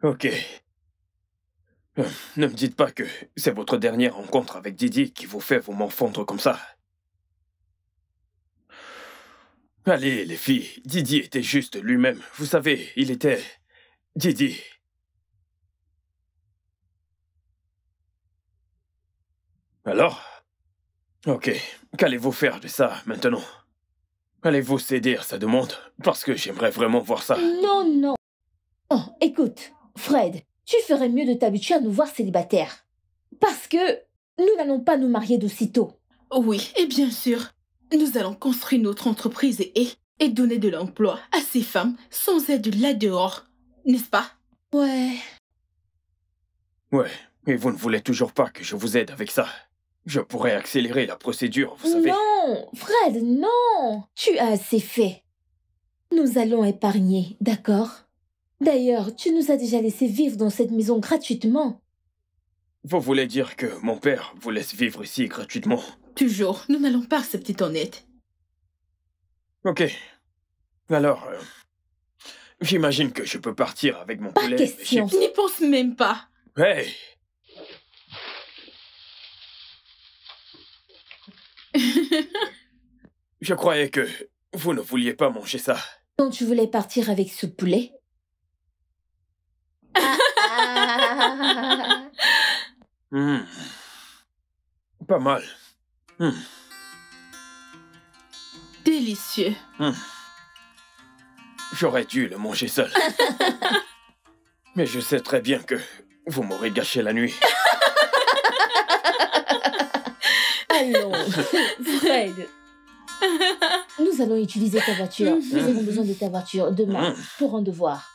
Speaker 10: Ok. Ne me dites pas que c'est votre dernière rencontre avec Didi qui vous fait vous m'enfondre comme ça. Allez, les filles, Didi était juste lui-même. Vous savez, il était... Didi. Alors? Ok, qu'allez-vous faire de ça maintenant? Allez-vous céder à sa demande? Parce que j'aimerais vraiment voir ça.
Speaker 3: Non, non. Oh, écoute, Fred, tu ferais mieux de t'habituer à nous voir célibataires. Parce que nous n'allons pas nous marier d'aussitôt.
Speaker 6: Oui, et bien sûr, nous allons construire notre entreprise et donner de l'emploi à ces femmes sans aide là dehors, n'est-ce pas?
Speaker 3: Ouais.
Speaker 10: Ouais, et vous ne voulez toujours pas que je vous aide avec ça. Je pourrais accélérer la procédure, vous savez.
Speaker 3: Non, Fred, non. Tu as assez fait. Nous allons épargner, d'accord? D'ailleurs, tu nous as déjà laissé vivre dans cette maison gratuitement.
Speaker 10: Vous voulez dire que mon père vous laisse vivre ici gratuitement?
Speaker 6: Toujours, nous n'allons pas accepter ton aide.
Speaker 10: Ok. Alors, j'imagine que je peux partir avec mon
Speaker 3: Pas
Speaker 10: poulet.
Speaker 3: question.
Speaker 6: Je n'y pense même pas.
Speaker 10: Hey! Je croyais que vous ne vouliez pas manger ça.
Speaker 3: Donc tu voulais partir avec ce poulet?
Speaker 10: Pas mal.
Speaker 6: Délicieux.
Speaker 10: J'aurais dû le manger seul. Mais je sais très bien que vous m'aurez gâché la nuit.
Speaker 3: Allons, Fred. Nous allons utiliser ta voiture. Nous avons besoin de ta voiture demain pour un devoir.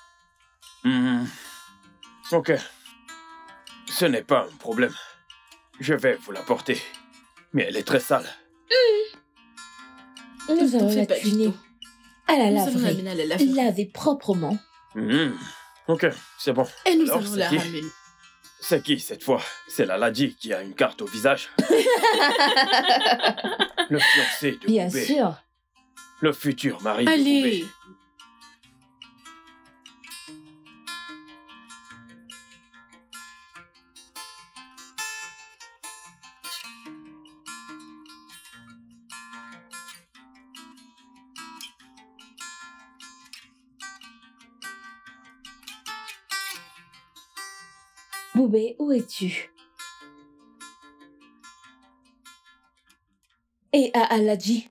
Speaker 10: Ok. Ce n'est pas un problème. Je vais vous la porter. Mais elle est très sale.
Speaker 3: Nous allons la
Speaker 6: pas du
Speaker 3: tuner.
Speaker 6: tout.
Speaker 3: À la
Speaker 6: Nous allons
Speaker 3: laverie.
Speaker 6: l'amener à la laverie.
Speaker 3: Laver proprement.
Speaker 10: Ok, c'est bon.
Speaker 6: Et nous
Speaker 10: Alors,
Speaker 6: allons
Speaker 10: c'est
Speaker 6: la
Speaker 10: qui?
Speaker 6: ramener.
Speaker 10: C'est qui cette fois? C'est la Ladi qui a une carte au visage. Le fiancé de
Speaker 3: Bien
Speaker 10: Poupée.
Speaker 3: sûr.
Speaker 10: Le futur mari de
Speaker 6: Allez.
Speaker 10: Poupée.
Speaker 3: Boubé, où es-tu? Et à Aladji?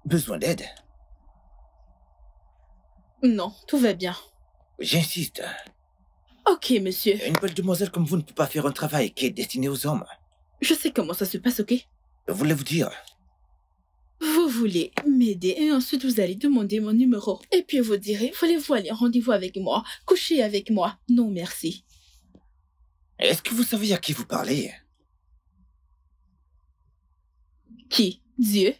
Speaker 4: Besoin d'aide?
Speaker 6: Non, tout va bien.
Speaker 4: J'insiste.
Speaker 6: Ok, monsieur.
Speaker 4: Une belle demoiselle comme vous ne peut pas faire un travail qui est destiné aux hommes.
Speaker 6: Je sais comment ça se passe, ok?
Speaker 4: Voulez-vous dire?
Speaker 6: Vous voulez m'aider et ensuite vous allez demander mon numéro. Et puis vous direz, voulez-vous aller en rendez-vous avec moi? Coucher avec moi? Non, merci.
Speaker 4: Est-ce que vous savez à qui vous parlez?
Speaker 6: Qui? Dieu?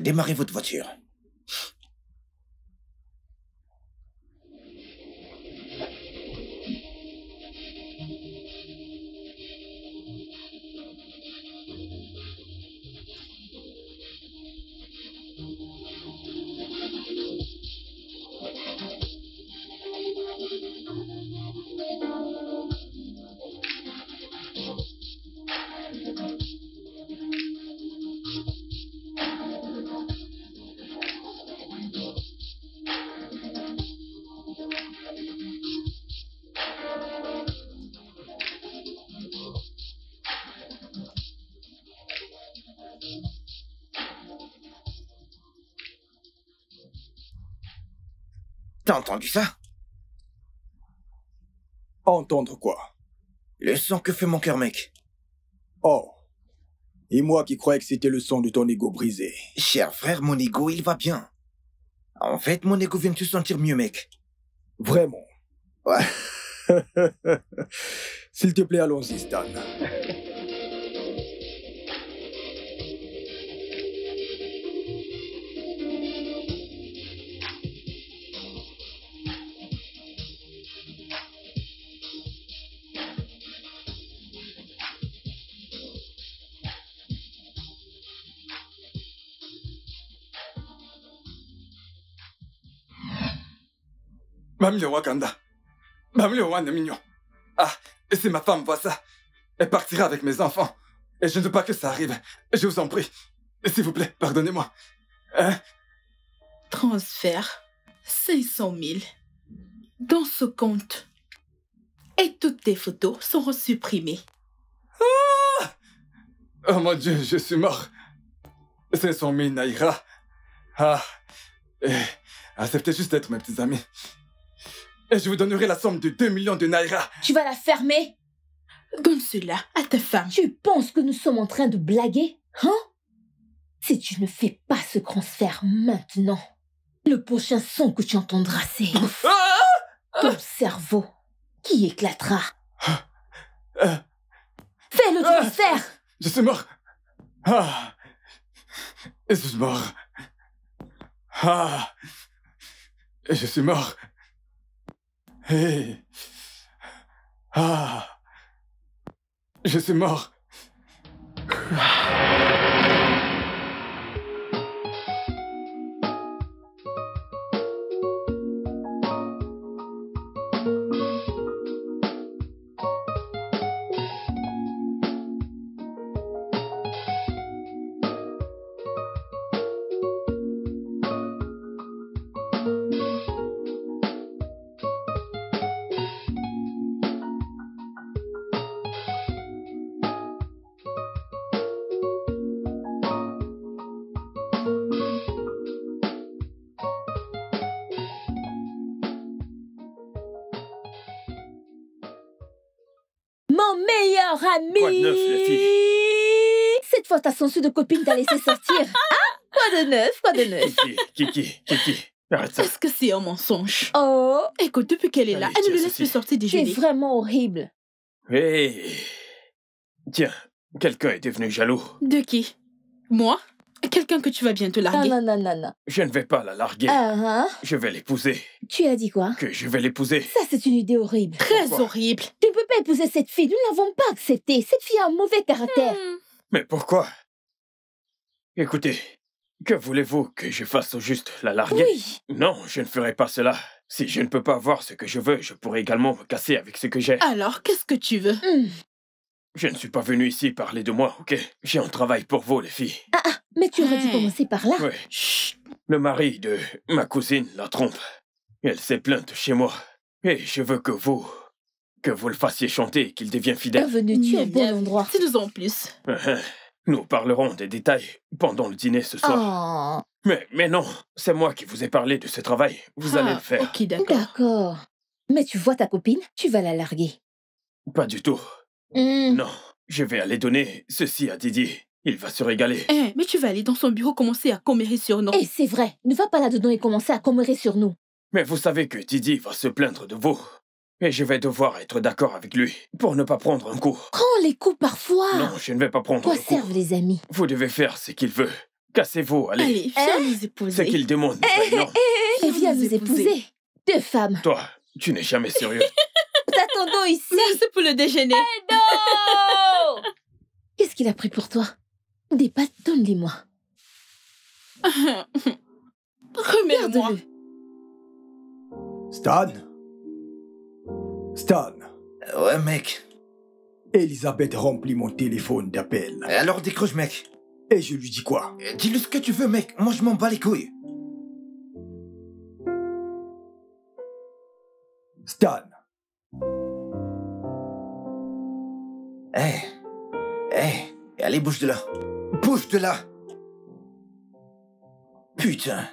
Speaker 4: Démarrez votre voiture. T'as entendu ça?
Speaker 5: Entendre quoi?
Speaker 4: Le son que fait mon cœur, mec.
Speaker 5: Oh. Et moi qui croyais que c'était le son de ton ego brisé.
Speaker 4: Cher frère, mon ego, il va bien. En fait, mon ego vient de se sentir mieux, mec.
Speaker 5: Vraiment?
Speaker 4: Ouais.
Speaker 5: S'il te plaît, allons-y, Stan.
Speaker 2: Mamie Wakanda. Mamie Wanda mignon. Ah, et si ma femme voit ça, elle partira avec mes enfants. Et je ne veux pas que ça arrive. Je vous en prie. S'il vous plaît, pardonnez-moi. Hein?
Speaker 6: Transfert 500 000 dans ce compte. Et toutes tes photos seront supprimées.
Speaker 2: Ah! Oh mon Dieu, je suis mort. 500 000 Naira. Ah. Acceptez juste d'être mes petits amis. Et je vous donnerai la somme de 2 millions de Naira.
Speaker 3: Tu vas la fermer?
Speaker 6: Donne cela à ta femme.
Speaker 3: Tu penses que nous sommes en train de blaguer? Hein? Si tu ne fais pas ce transfert maintenant, le prochain son que tu entendras, c'est ton cerveau qui éclatera. Fais le transfert!
Speaker 2: Je suis mort. Ah. Je suis mort. Ah. Je suis mort. Hey. Ah. Je suis mort.
Speaker 3: Mon meilleur ami!
Speaker 10: Quoi de neuf, les filles?
Speaker 3: Cette fois, ta censure de copine t'a laissé sortir. Ah! Quoi de neuf? Quoi de neuf?
Speaker 10: Kiki. Arrête ça.
Speaker 6: Est-ce que c'est un mensonge?
Speaker 3: Oh!
Speaker 6: Écoute, depuis qu'elle est là,
Speaker 10: Allez,
Speaker 6: elle ne
Speaker 10: tiens,
Speaker 6: le laisse
Speaker 10: ceci.
Speaker 6: plus sortir
Speaker 3: Tu es
Speaker 6: déjeuner.
Speaker 3: vraiment horrible.
Speaker 10: Hey. Tiens, quelqu'un est devenu jaloux.
Speaker 6: De qui? Moi? Quelqu'un que tu vas bientôt larguer?
Speaker 3: Non.
Speaker 10: Je ne vais pas la larguer.
Speaker 3: Ah,
Speaker 10: Je vais l'épouser.
Speaker 3: tu as dit quoi?
Speaker 10: Que je vais l'épouser.
Speaker 3: Ça, c'est une idée horrible.
Speaker 6: Très
Speaker 10: Pourquoi?
Speaker 6: horrible.
Speaker 3: Tu ne peux pas épouser cette fille. Nous ne l'avons pas acceptée. Cette fille a un mauvais caractère.
Speaker 10: Mais pourquoi? Écoutez, que voulez-vous que je fasse au juste? La larguer?
Speaker 3: Oui.
Speaker 10: Non, je ne ferai pas cela. Si je ne peux pas avoir ce que je veux, je pourrais également me casser avec ce que j'ai.
Speaker 6: Alors, qu'est-ce que tu veux?
Speaker 10: Je ne suis pas venu ici parler de moi, ok? J'ai un travail pour vous, les filles.
Speaker 3: Mais tu aurais dû
Speaker 6: Hey.
Speaker 3: commencer par là.
Speaker 10: Ouais.
Speaker 6: Chut.
Speaker 10: Le mari de ma cousine la trompe. Elle s'est plainte chez moi. Et je veux que vous le fassiez chanter et qu'il devienne fidèle.
Speaker 3: Bienvenue, tu es au bon endroit.
Speaker 6: Dis-nous en plus.
Speaker 10: Nous parlerons des détails pendant le dîner ce soir.
Speaker 3: Oh,
Speaker 10: Mais non, c'est moi qui vous ai parlé de ce travail. Vous allez le faire.
Speaker 6: Ok, d'accord.
Speaker 3: d'accord. Mais tu vois ta copine, tu vas la larguer.
Speaker 10: Pas du tout.
Speaker 3: Hmm.
Speaker 10: Non, je vais aller donner ceci à Didier. Il va se régaler.
Speaker 6: Mais tu vas aller dans son bureau commencer à commérer sur nous.
Speaker 3: Et c'est vrai, ne va pas là-dedans et commencer à commérer sur nous.
Speaker 10: Mais vous savez que Didier va se plaindre de vous. Et je vais devoir être d'accord avec lui pour ne pas prendre un coup.
Speaker 3: Prends les coups parfois.
Speaker 10: Non, je ne vais pas prendre
Speaker 3: Quoi
Speaker 10: le coup.
Speaker 3: servent les amis?
Speaker 10: Vous devez faire ce qu'il veut. Cassez-vous, allez.
Speaker 6: Allez, viens nous
Speaker 10: Ce
Speaker 6: épouser.
Speaker 10: qu'il demande n'est pas énorme.
Speaker 3: Et viens nous épouser. Deux femmes.
Speaker 10: Toi, tu n'es jamais sérieux.
Speaker 3: T'attendons ici.
Speaker 6: Merci pour le déjeuner.
Speaker 3: Non. Qu'est-ce qu'il a pris pour toi? Des pâtes, donne-les-moi.
Speaker 6: Remets-le-moi.
Speaker 3: Garde-le.
Speaker 5: Stan,
Speaker 4: Ouais, mec.
Speaker 5: Elisabeth remplit mon téléphone d'appels.
Speaker 4: Alors décroche, mec.
Speaker 5: Et je lui dis quoi?
Speaker 4: Dis-lui ce que tu veux, mec. Moi, je m'en bats les couilles.
Speaker 5: Stan,
Speaker 4: Allez, bouge de là. Bouge de là. Putain.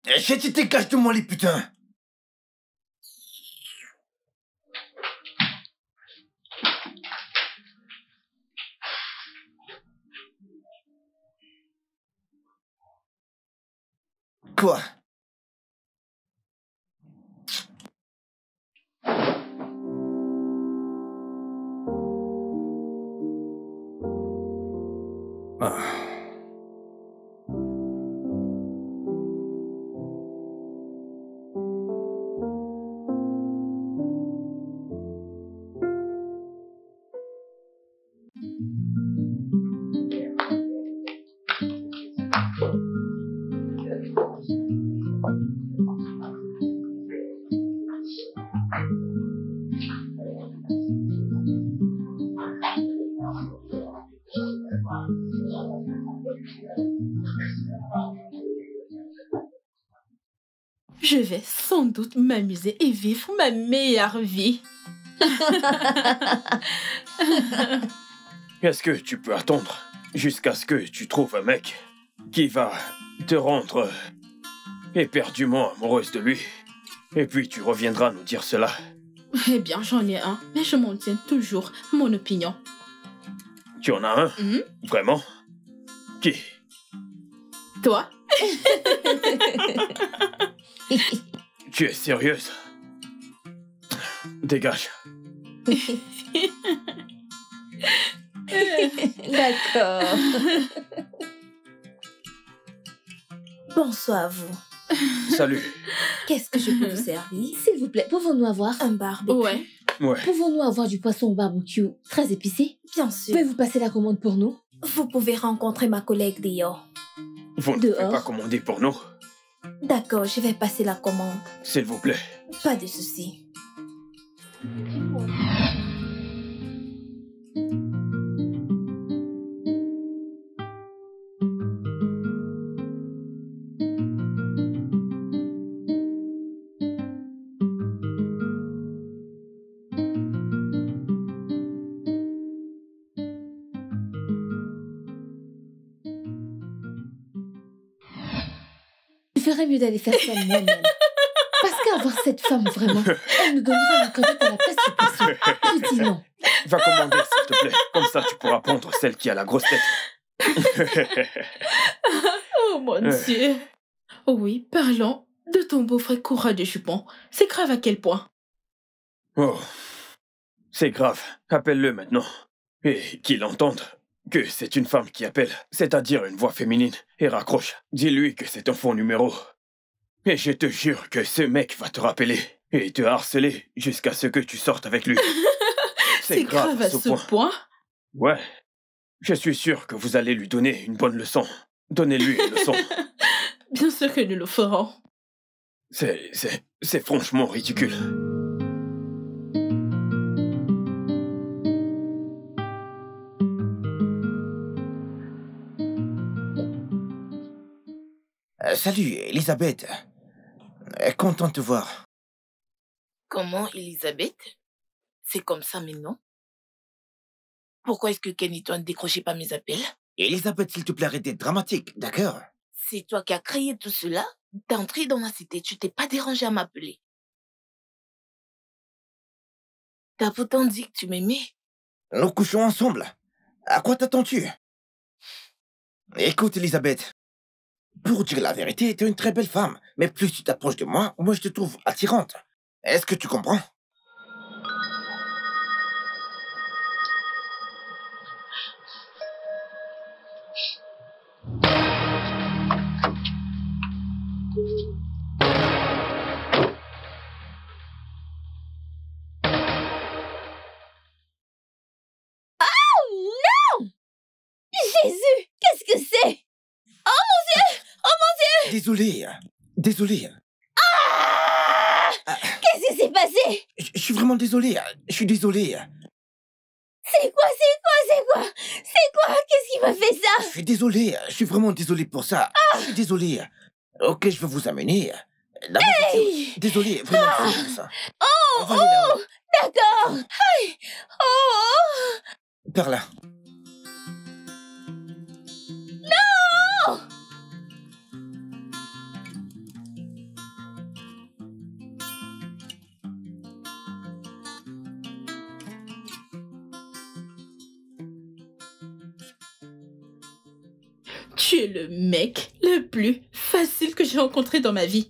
Speaker 4: Je te dégage de moi, les putains. Quoi?
Speaker 6: Je vais sans doute m'amuser et vivre ma meilleure vie.
Speaker 10: Est-ce que tu peux attendre jusqu'à ce que tu trouves un mec qui va te rendre éperdument amoureuse de lui? Et puis tu reviendras nous dire cela.
Speaker 6: Eh bien, j'en ai un, mais je m'en tiens toujours mon opinion.
Speaker 10: Tu en as un? Vraiment? Qui?
Speaker 6: Toi?
Speaker 10: Tu es sérieuse? Dégage.
Speaker 3: D'accord.
Speaker 7: Bonsoir à vous.
Speaker 10: Salut.
Speaker 7: Qu'est-ce que je peux vous servir?
Speaker 3: S'il vous plaît, pouvons-nous avoir
Speaker 7: Un barbecue?
Speaker 6: Ouais.
Speaker 10: Ouais.
Speaker 3: Pouvons-nous avoir du poisson au barbecue très épicé?
Speaker 7: Bien sûr.
Speaker 3: Pouvez-vous passer la commande pour nous?
Speaker 7: Vous pouvez rencontrer ma collègue dehors.
Speaker 10: Vous ne pouvez
Speaker 3: Dehors.
Speaker 10: pas commander pour nous?
Speaker 7: D'accord, je vais passer la commande.
Speaker 10: S'il vous plaît.
Speaker 7: Pas de souci.
Speaker 3: Je ferais mieux d'aller faire ça moi-même. Parce qu'avoir cette femme, vraiment, elle nous donnera une crevette à la place du poisson. Je dis non.
Speaker 10: Va commander, s'il te plaît. Comme ça, tu pourras prendre celle qui a la grosse tête.
Speaker 6: Oh mon Dieu. Oui, parlons de ton beau-frère Koura de Jupon. C'est grave à quel point?
Speaker 10: Oh, c'est grave. Appelle-le maintenant. Et qu'il entende que c'est une femme qui appelle, c'est-à-dire une voix féminine, et raccroche. Dis-lui que c'est un faux numéro. Et je te jure que ce mec va te rappeler et te harceler jusqu'à ce que tu sortes avec lui.
Speaker 6: C'est grave à ce point?
Speaker 10: Ouais. Je suis sûr que vous allez lui donner une bonne leçon. Donnez-lui une leçon.
Speaker 6: Bien sûr que nous le ferons.
Speaker 10: C'est franchement ridicule.
Speaker 4: Salut, Elisabeth. Content de te voir.
Speaker 11: Comment, Elisabeth? C'est comme ça maintenant? Pourquoi est-ce que Ken et toi ne décrochez pas mes appels?
Speaker 4: Elisabeth, s'il te plaît, arrête d'être dramatique, d'accord?
Speaker 11: C'est toi qui as créé tout cela? T'es entré dans ma cité, tu t'es pas dérangé à m'appeler. T'as pourtant dit que tu m'aimais.
Speaker 4: Nous couchons ensemble. À quoi t'attends-tu? Écoute, Elisabeth. Pour dire la vérité, tu es une très belle femme. Mais plus tu t'approches de moi, moi je te trouve attirante. Est-ce que tu comprends?
Speaker 3: Jésus, qu'est-ce que c'est? Oh mon Dieu! Oh mon Dieu!
Speaker 4: Désolé.
Speaker 3: Qu'est-ce qui s'est passé?
Speaker 4: Je suis vraiment désolé. Je suis désolé.
Speaker 3: C'est quoi? Qu'est-ce qui m'a fait ça?
Speaker 4: Je suis désolé. Je suis vraiment désolé pour ça. Je suis désolé. Ok, je vais vous amener.
Speaker 3: Hey!
Speaker 4: Désolé, vraiment désolé pour ça.
Speaker 3: Oh!
Speaker 4: On va aller là-haut.
Speaker 3: D'accord. Hey! Oh!
Speaker 4: Par là.
Speaker 3: Non!
Speaker 6: Tu es le mec le plus facile que j'ai rencontrée dans ma vie.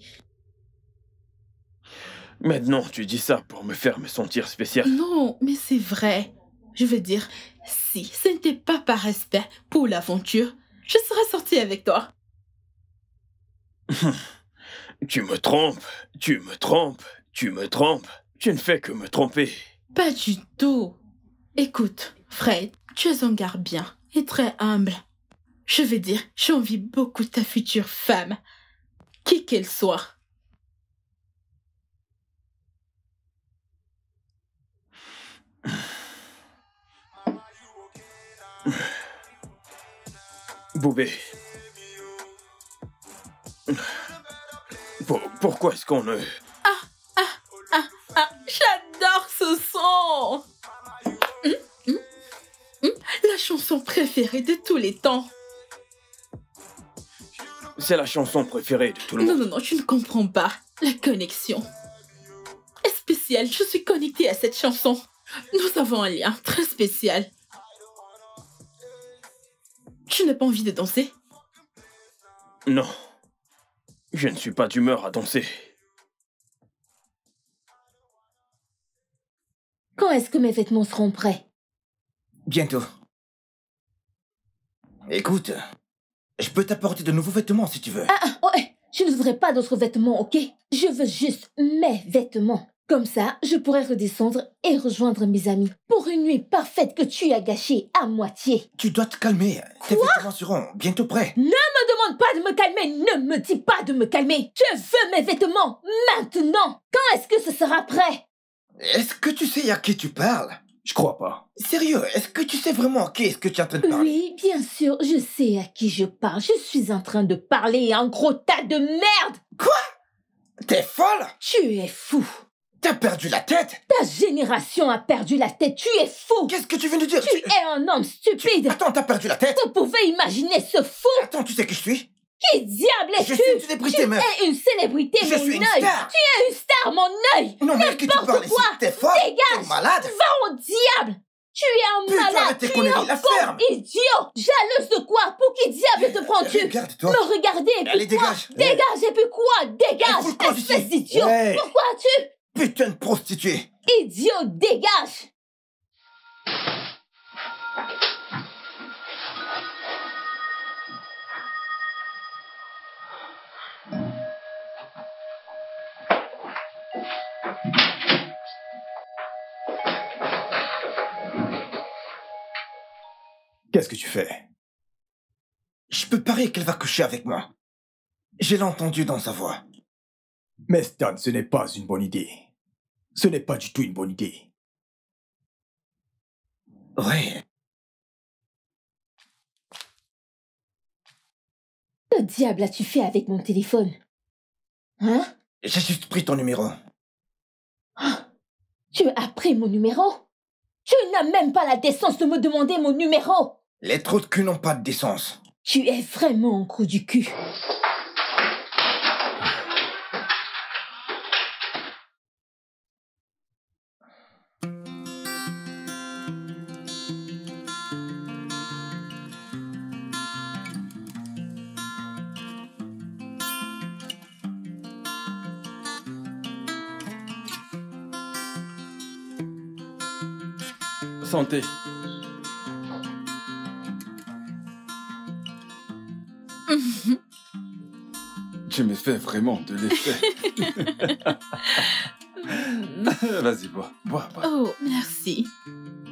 Speaker 10: Maintenant, tu dis ça pour me faire me sentir spécial.
Speaker 6: Non, mais c'est vrai. Je veux dire, si ce n'était pas par respect pour l'aventure, je serais sortie avec toi.
Speaker 10: Tu me trompes, tu me trompes, tu me trompes. Tu ne fais que me tromper.
Speaker 6: Pas du tout. Écoute, Fred, tu es un gars bien et très humble. Je veux dire, j'envie beaucoup ta future femme, qui qu'elle soit.
Speaker 10: Boubé. Pourquoi est-ce qu'on ne...
Speaker 6: J'adore ce son. La chanson préférée de tous les temps.
Speaker 10: C'est la chanson préférée de tout le monde.
Speaker 6: Non, tu ne comprends pas. La connexion est spéciale. Je suis connectée à cette chanson. Nous avons un lien très spécial. Tu n'as pas envie de danser?
Speaker 10: Non. Je ne suis pas d'humeur à danser.
Speaker 3: Quand est-ce que mes vêtements seront prêts?
Speaker 4: Bientôt. Écoute, je peux t'apporter de nouveaux vêtements si tu veux.
Speaker 3: Ouais, je ne voudrais pas d'autres vêtements, ok? Je veux juste mes vêtements. Comme ça, je pourrais redescendre et rejoindre mes amis. Pour une nuit parfaite que tu as gâchée à moitié.
Speaker 4: Tu dois te calmer. Tes vêtements seront bientôt prêts.
Speaker 3: Ne me demande pas de me calmer. Ne me dis pas de me calmer. Je veux mes vêtements maintenant. Quand est-ce que ce sera prêt?
Speaker 4: Est-ce que tu sais à qui tu parles?
Speaker 5: Je crois pas.
Speaker 4: Sérieux, est-ce que tu sais vraiment à qui est-ce que tu es en train de parler?
Speaker 3: Oui, bien sûr, je sais à qui je parle. Je suis en train de parler à un gros tas de merde.
Speaker 4: Quoi? T'es folle?
Speaker 3: Tu es fou.
Speaker 4: T'as perdu la tête?
Speaker 3: Ta génération a perdu la tête. Tu es fou.
Speaker 4: Qu'est-ce que tu viens de dire?
Speaker 3: Tu es un homme stupide.
Speaker 4: Attends, t'as perdu la tête?
Speaker 3: Vous pouvez imaginer ce fou.
Speaker 4: Attends, tu sais qui je suis?
Speaker 3: Qui diable es-tu?
Speaker 4: Je suis une célébrité, meuf.
Speaker 3: Tu es une célébrité,
Speaker 4: Je
Speaker 3: mon
Speaker 4: suis une
Speaker 3: œil.
Speaker 4: star.
Speaker 3: Tu es une star, mon œil.
Speaker 4: Non, mais est-ce que tu parles ici? T'es folle?
Speaker 3: Dégage.
Speaker 4: T'es malade?
Speaker 3: Va au diable. Tu es un
Speaker 4: Putain,
Speaker 3: malade.
Speaker 4: arrête tes
Speaker 3: Tu es
Speaker 4: conneries,
Speaker 3: un
Speaker 4: la
Speaker 3: con
Speaker 4: ferme.
Speaker 3: idiot. Jalouse de quoi? Pour qui diable te prends-tu?
Speaker 4: Regarde-toi.
Speaker 3: Me regarder et puis
Speaker 4: Allez,
Speaker 3: quoi?
Speaker 4: dégage.
Speaker 3: Dégage et puis quoi? Dégage,
Speaker 4: Fous le camp d'ici.
Speaker 3: espèce d'idiot.
Speaker 4: Hey.
Speaker 3: Pourquoi tu?
Speaker 4: Putain de prostituée.
Speaker 3: Idiot, dégage.
Speaker 5: Qu'est-ce que tu fais?
Speaker 4: Je peux parier qu'elle va coucher avec moi. Je l'ai entendu dans sa voix.
Speaker 5: Mais Stan, ce n'est pas une bonne idée. Ce n'est pas du tout une bonne idée.
Speaker 4: Ouais.
Speaker 3: Que diable as-tu fait avec mon téléphone? Hein?
Speaker 4: J'ai juste pris ton numéro.
Speaker 3: Tu as pris mon numéro? Tu n'as même pas la décence de me demander mon numéro!
Speaker 4: Les trous de cul n'ont pas de décence.
Speaker 3: Tu es vraiment un trou du cul.
Speaker 2: Santé. Tu me fais vraiment de l'effet. Vas-y, bois.
Speaker 6: Oh, merci.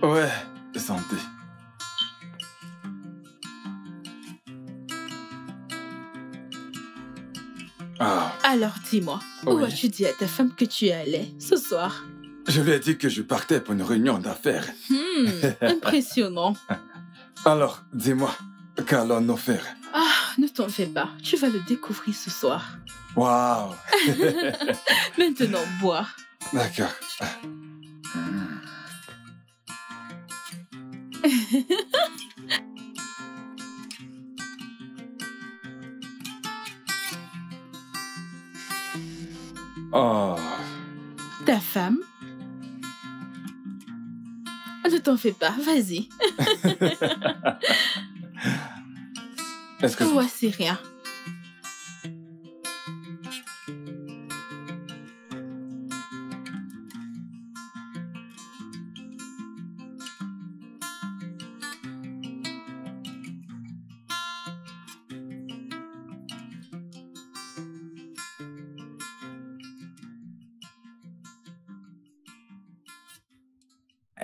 Speaker 2: Ouais, santé. Ah.
Speaker 6: Alors dis-moi, où
Speaker 2: Oui.
Speaker 6: as-tu dit à ta femme que tu allais ce soir?
Speaker 2: Je lui ai dit que je partais pour une réunion d'affaires.
Speaker 6: Impressionnant.
Speaker 2: Alors, dis-moi, qu'allons-nous faire?
Speaker 6: Ah, ne t'en fais pas, tu vas le découvrir ce soir.
Speaker 2: Waouh!
Speaker 6: Maintenant, bois.
Speaker 2: D'accord. Oh.
Speaker 6: Ta femme? Ne t'en fais pas, vas-y.
Speaker 2: Excuse-moi.
Speaker 6: Ouais, c'est rien.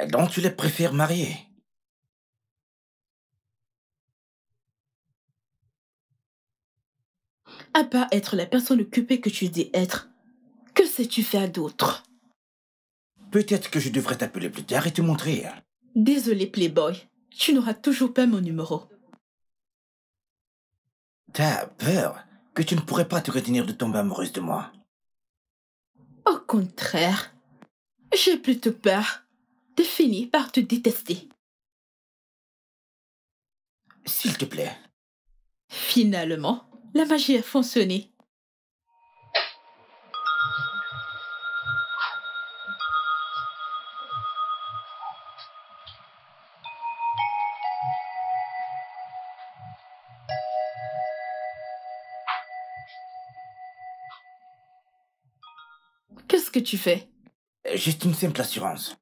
Speaker 4: Donc tu les préfères mariés?
Speaker 6: À part être la personne occupée que tu dis être, que sais-tu faire d'autre?
Speaker 4: Peut-être que je devrais t'appeler plus tard et te montrer.
Speaker 6: Désolé, Playboy. Tu n'auras toujours pas mon numéro.
Speaker 4: T'as peur que tu ne pourrais pas te retenir de tomber amoureuse de moi?
Speaker 6: Au contraire, j'ai plutôt peur de finir par te détester.
Speaker 4: S'il te plaît.
Speaker 6: Finalement, la magie a fonctionné. Qu'est-ce que tu fais?
Speaker 4: Juste une simple assurance.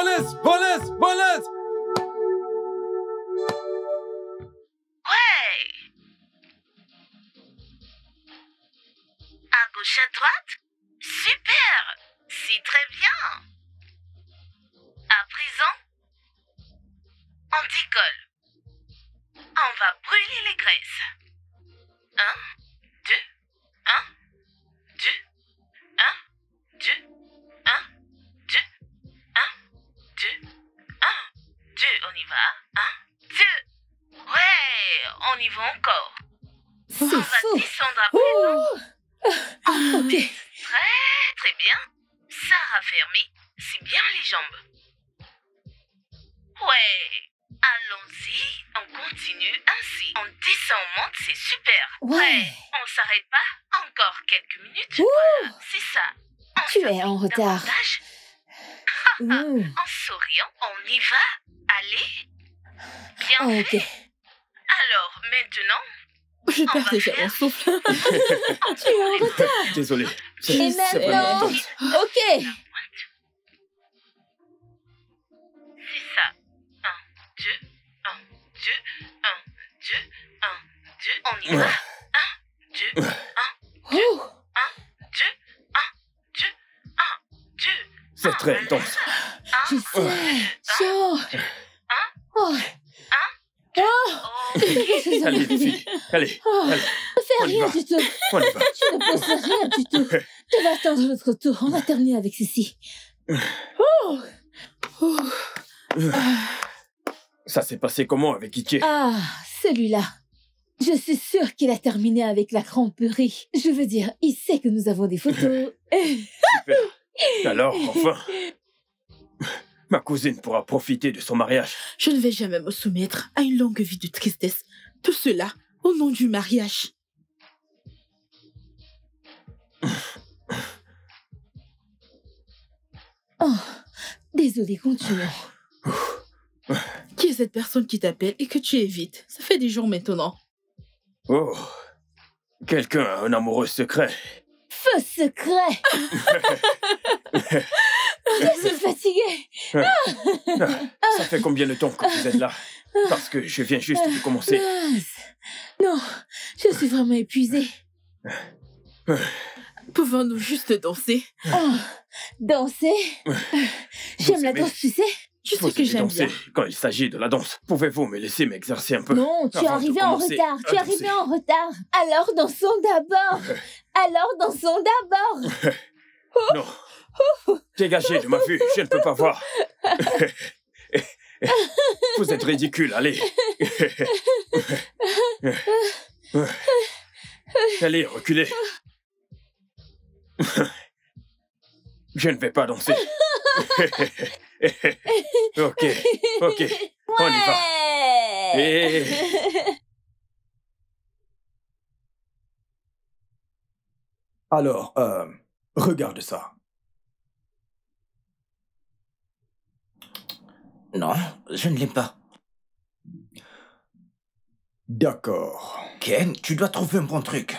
Speaker 2: Volez!
Speaker 12: Ouais! À gauche, à droite? Super! C'est très bien! À présent, on décolle. On va brûler les graisses. 1, 2, 1, 2, 1, 2, 1, 2, 1, 2, 1, 2. On y va. 1, 2. Ouais, on y va encore.
Speaker 3: C'est
Speaker 12: On va
Speaker 3: fou.
Speaker 12: descendre à présent.
Speaker 3: Ok.
Speaker 12: Très, très bien. Ça raffermit. C'est bien les jambes. Ouais. Allons-y. On continue ainsi. On descend, on monte, c'est super.
Speaker 3: Ouais.
Speaker 12: On s'arrête pas. Encore quelques minutes.
Speaker 3: Ouh.
Speaker 12: Voilà, c'est ça. On
Speaker 3: Tu es
Speaker 12: s'applique
Speaker 3: en retard.
Speaker 12: davantage.
Speaker 3: Mmh.
Speaker 12: En souriant, on y va. Allez. Bien
Speaker 3: Oh,
Speaker 12: fait.
Speaker 3: ok.
Speaker 12: Alors, maintenant,
Speaker 6: Je perds
Speaker 12: va
Speaker 6: déjà
Speaker 12: faire-
Speaker 6: mon souffle.
Speaker 3: Tu es en retard.
Speaker 2: Désolé.
Speaker 3: Et
Speaker 2: C'est vraiment
Speaker 3: maintenant,
Speaker 2: intense.
Speaker 3: ok.
Speaker 12: c'est ça. 1, 2, 1, 2, 1, 2, 1, 2. On y va. 1, 2, 1,
Speaker 3: Ouh.
Speaker 12: 2, 1, 2, 1, 2.
Speaker 2: C'est très intense.
Speaker 3: Je sais. Chaud. Oh.
Speaker 12: Oh,
Speaker 2: Allez, les filles. Allez,
Speaker 3: Oh.
Speaker 2: allez.
Speaker 3: Ne fais
Speaker 2: On y
Speaker 3: rien
Speaker 2: va.
Speaker 3: du tout.
Speaker 2: On y va.
Speaker 3: Tu ne penses rien du tout. Tu vas attendre notre tour. On va terminer avec ceci. Oh.
Speaker 10: Ça s'est passé comment avec Iké?
Speaker 3: Ah, celui-là. Je suis sûre qu'il a terminé avec la cramperie. Je veux dire, il sait que nous avons des photos.
Speaker 10: Super. Alors, enfin, ma cousine pourra profiter de son mariage.
Speaker 6: Je ne vais jamais me soumettre à une longue vie de tristesse. Tout cela au nom du mariage.
Speaker 3: Oh, désolé, continuons.
Speaker 6: Qui est cette personne qui t'appelle et que tu évites? Ça fait des jours maintenant.
Speaker 10: Oh, quelqu'un a un amoureux secret.
Speaker 3: Feu secret. Je suis fatiguée.
Speaker 10: Ça fait combien de temps que vous êtes là? Parce que je viens juste de commencer.
Speaker 3: Mince. Non, je suis vraiment épuisée.
Speaker 6: Pouvons-nous juste danser?
Speaker 3: Oh, danser. J'aime la
Speaker 10: aimez?
Speaker 3: danse, tu sais.
Speaker 6: Tu
Speaker 10: Vous
Speaker 6: sais que
Speaker 10: aimez
Speaker 6: j'aime
Speaker 10: danser
Speaker 6: bien.
Speaker 10: quand il s'agit de la danse. Pouvez-vous me laisser m'exercer un peu
Speaker 3: Non, tu es
Speaker 10: avant de
Speaker 3: arrivé en
Speaker 10: commencer
Speaker 3: retard. Tu es
Speaker 10: à
Speaker 3: arrivé
Speaker 10: danser.
Speaker 3: en retard. Alors dansons d'abord. Alors dansons d'abord.
Speaker 10: Non. Dégagez de ma vue, je ne peux pas voir. Vous êtes ridicule, allez. Allez, reculez. Je ne vais pas danser. Ok, on y va. Et...
Speaker 5: Alors, regarde ça.
Speaker 4: Non, je ne l'aime pas.
Speaker 5: D'accord.
Speaker 4: Ken, tu dois trouver un bon truc.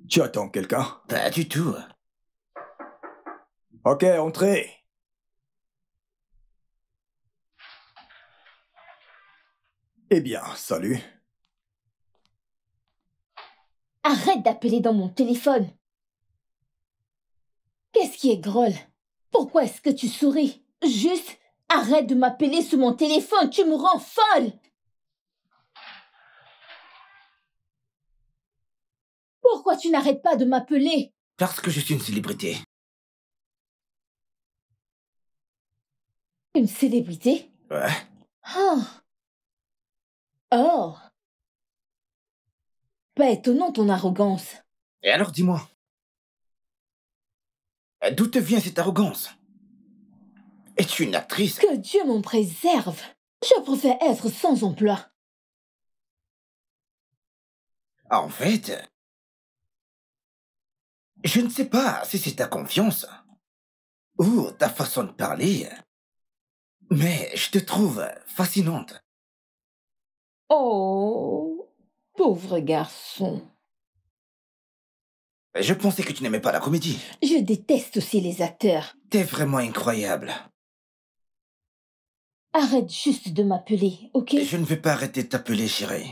Speaker 5: Tu attends quelqu'un?
Speaker 4: Pas du tout.
Speaker 5: Ok, entrez. Eh bien, salut.
Speaker 3: Arrête d'appeler dans mon téléphone. Qu'est-ce qui est drôle? Pourquoi est-ce que tu souris? Juste, arrête de m'appeler sur mon téléphone, tu me rends folle. Pourquoi tu n'arrêtes pas de m'appeler?
Speaker 4: Parce que je suis une célébrité.
Speaker 3: Une célébrité?
Speaker 4: Ouais.
Speaker 3: Oh. Oh. Pas étonnant ton arrogance.
Speaker 4: Et alors dis-moi. D'où te vient cette arrogance? Es-tu une actrice?
Speaker 3: Que Dieu m'en préserve. Je préfère être sans emploi.
Speaker 4: En fait, je ne sais pas si c'est ta confiance ou ta façon de parler, mais je te trouve fascinante.
Speaker 3: Oh, pauvre garçon.
Speaker 4: Je pensais que tu n'aimais pas la comédie.
Speaker 3: Je déteste aussi les acteurs.
Speaker 4: T'es vraiment incroyable.
Speaker 3: Arrête juste de m'appeler, ok?
Speaker 4: Je ne vais pas arrêter de t'appeler, chérie.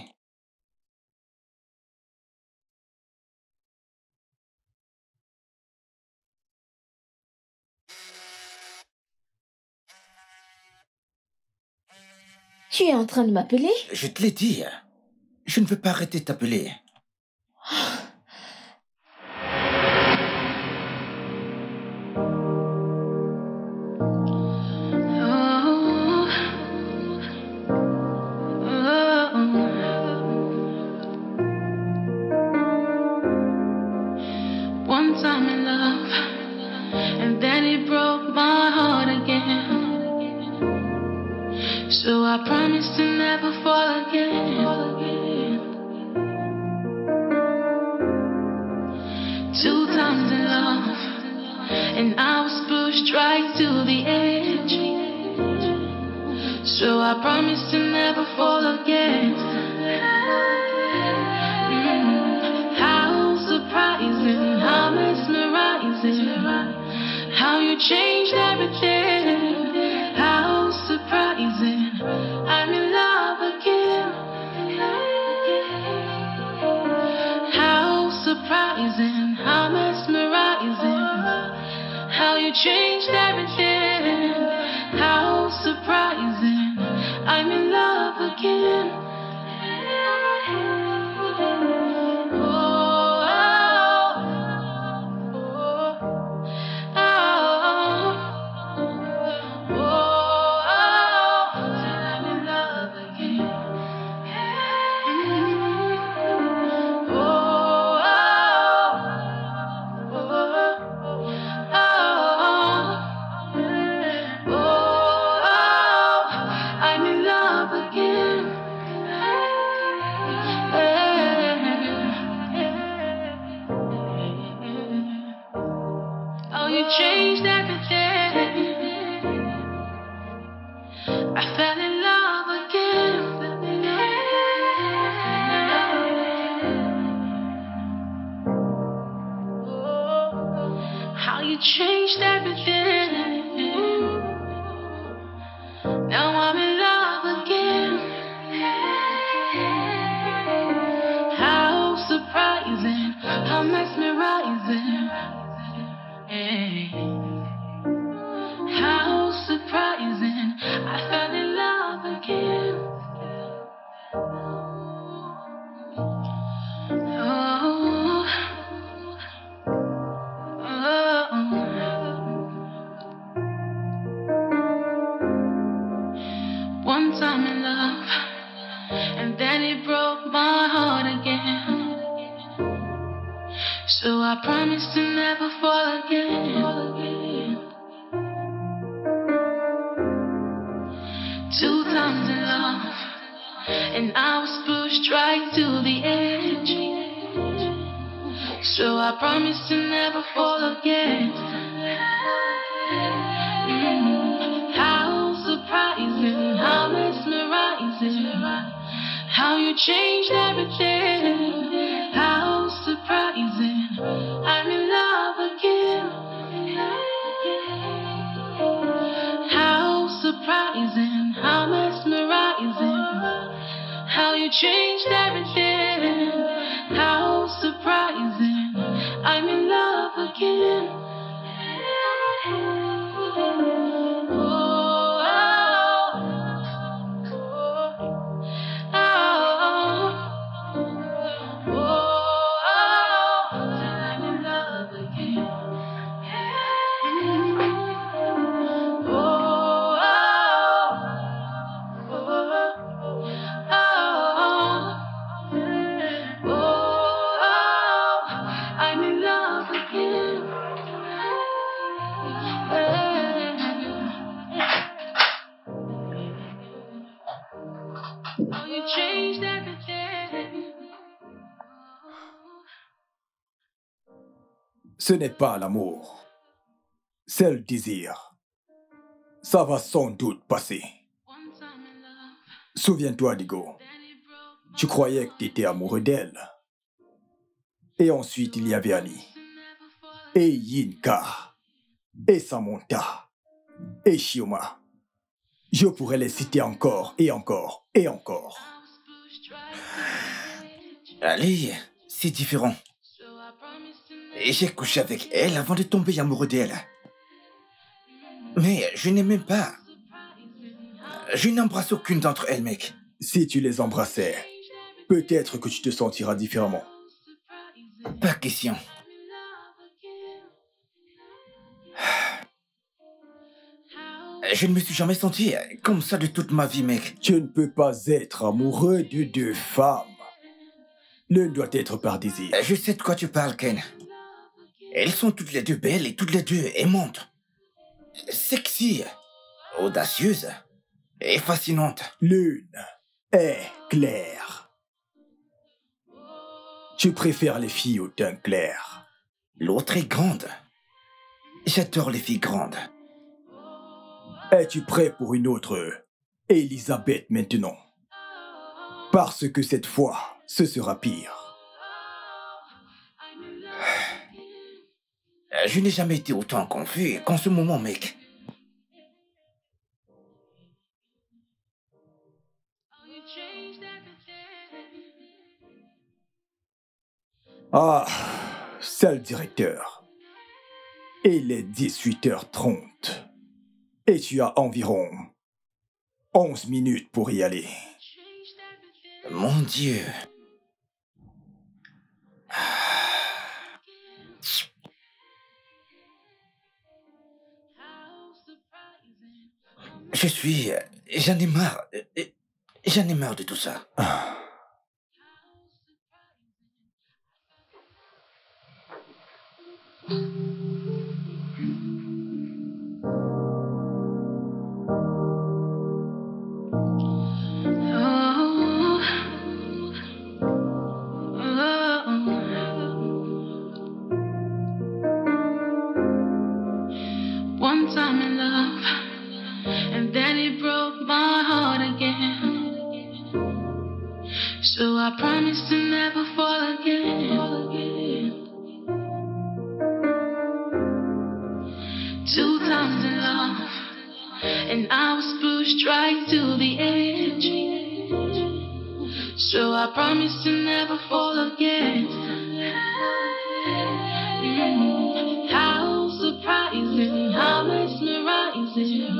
Speaker 3: Tu es en train de m'appeler?
Speaker 4: Je te l'ai dit. Je ne veux pas arrêter de t'appeler.
Speaker 13: One time in love, and then it broke my heart again. So I promised to never fall again. 2 times in love, and I was pushed right to the edge. So I promised to never fall again. How surprising, how mesmerizing, how you changed everything. How surprising, I'm in love again. How surprising, how mesmerizing, how you changed everything. How surprising, I'm in love again. I'm in love again. Oh, you changed everything. I fell in love again. How you changed everything. Now I'm in love again. How surprising, how mesmerizing. How So I promise to never fall again. 2 times in love, and I was pushed right to the edge. So I promise to never fall again. How surprising, how mesmerizing, how you changed everything. How surprising, I'm in love again. How surprising, how mesmerizing, how you changed everything. How surprising, I'm in love again. I'm in love again. Oh, you changed everything.
Speaker 5: Ce n'est pas l'amour, c'est le désir. Ça va sans doute passer. Souviens-toi, Digo. Tu croyais que tu étais amoureux d'elle. Et ensuite, il y avait Annie. Et Yinka. Et Samantha. Et Shioma. Je pourrais les citer encore et encore et encore.
Speaker 4: Allez, c'est différent. Et j'ai couché avec elle avant de tomber amoureux d'elle. Mais je n'aime même pas. Je n'embrasse aucune d'entre elles, mec.
Speaker 5: Si tu les embrassais, peut-être que tu te sentiras différemment.
Speaker 4: Pas question. Je ne me suis jamais senti comme ça de toute ma vie, mec.
Speaker 5: Tu ne peux pas être amoureux de 2 femmes. L'une doit être par désir.
Speaker 4: Je sais de quoi tu parles, Ken. Elles sont toutes les deux belles et toutes les deux aimantes. Sexy, audacieuses et fascinantes.
Speaker 5: L'une est claire. Tu préfères les filles au teint clair.
Speaker 4: L'autre est grande. J'adore les filles grandes.
Speaker 5: Es-tu prêt pour une autre Elisabeth maintenant? Parce que cette fois, ce sera pire.
Speaker 4: Je n'ai jamais été autant confus qu'en ce moment, mec.
Speaker 5: Ah, c'est le directeur. Il est 18h30. Et tu as environ 11 minutes pour y aller.
Speaker 4: Mon Dieu. J'en ai marre. J'en ai marre de tout ça.
Speaker 13: One time in love, and then it broke my heart again. So I promise to never fall again. 2 times in love, and I was pushed right to the edge. So I promise to never fall again. How surprising, how mesmerizing,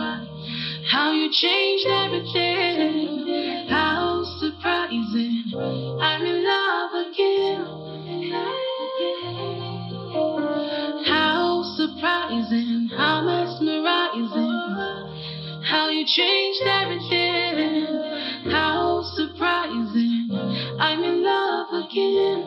Speaker 13: how you changed everything. How surprising, I'm in love again. How surprising, how mesmerizing, how you changed everything. How surprising, I'm in love again.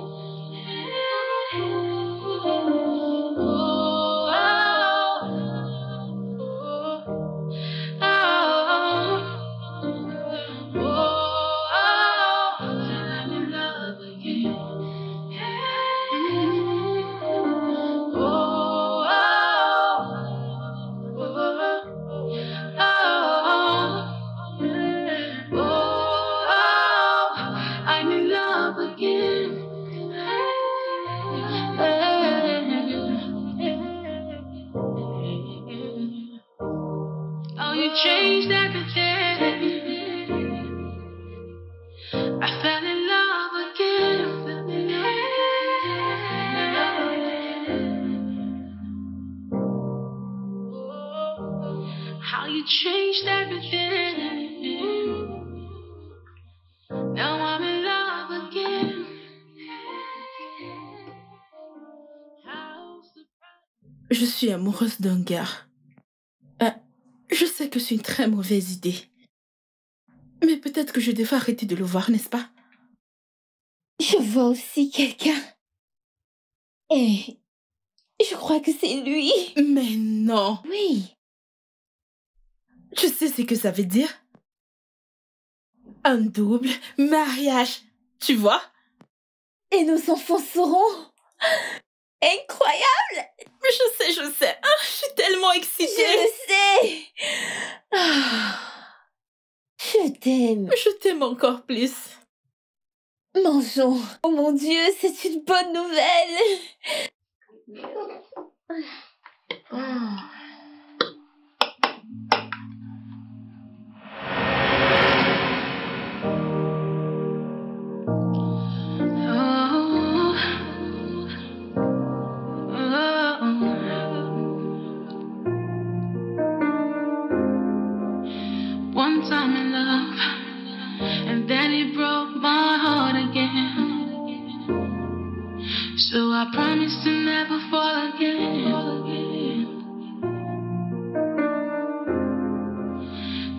Speaker 13: changed everything. Now I'm in love again.
Speaker 6: Je suis amoureuse d'un gars. Je sais que c'est une très mauvaise idée. Mais peut-être que je devrais arrêter de le voir, n'est-ce pas?
Speaker 3: Je vois aussi quelqu'un. Et je crois que c'est lui.
Speaker 6: Mais non.
Speaker 3: Oui.
Speaker 6: Tu sais ce que ça veut dire? Un double mariage, tu vois?
Speaker 3: Et nos enfants seront... incroyable!
Speaker 6: Je sais. Ah, je suis tellement excitée.
Speaker 3: Je le sais. Ah, je t'aime.
Speaker 6: Je t'aime encore plus.
Speaker 3: Mangeons. Oh mon Dieu, c'est une bonne nouvelle.
Speaker 13: One time in love, and then it broke my heart again. So I promised to never fall again.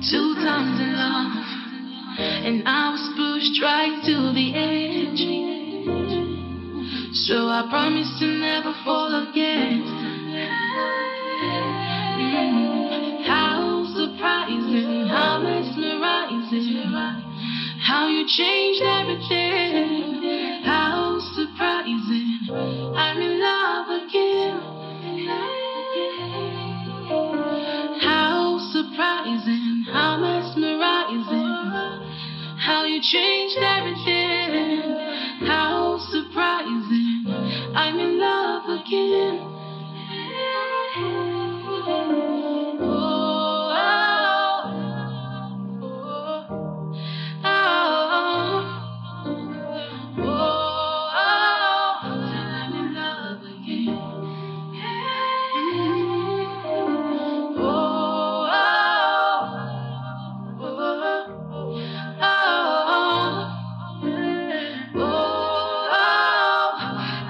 Speaker 13: 2 times in love, and I was pushed right to the edge. So I promised to never fall again. How surprising, how mesmerizing, how you changed everything. How surprising, I'm in love again. How surprising, how mesmerizing, how you changed everything. How surprising, I'm in love again.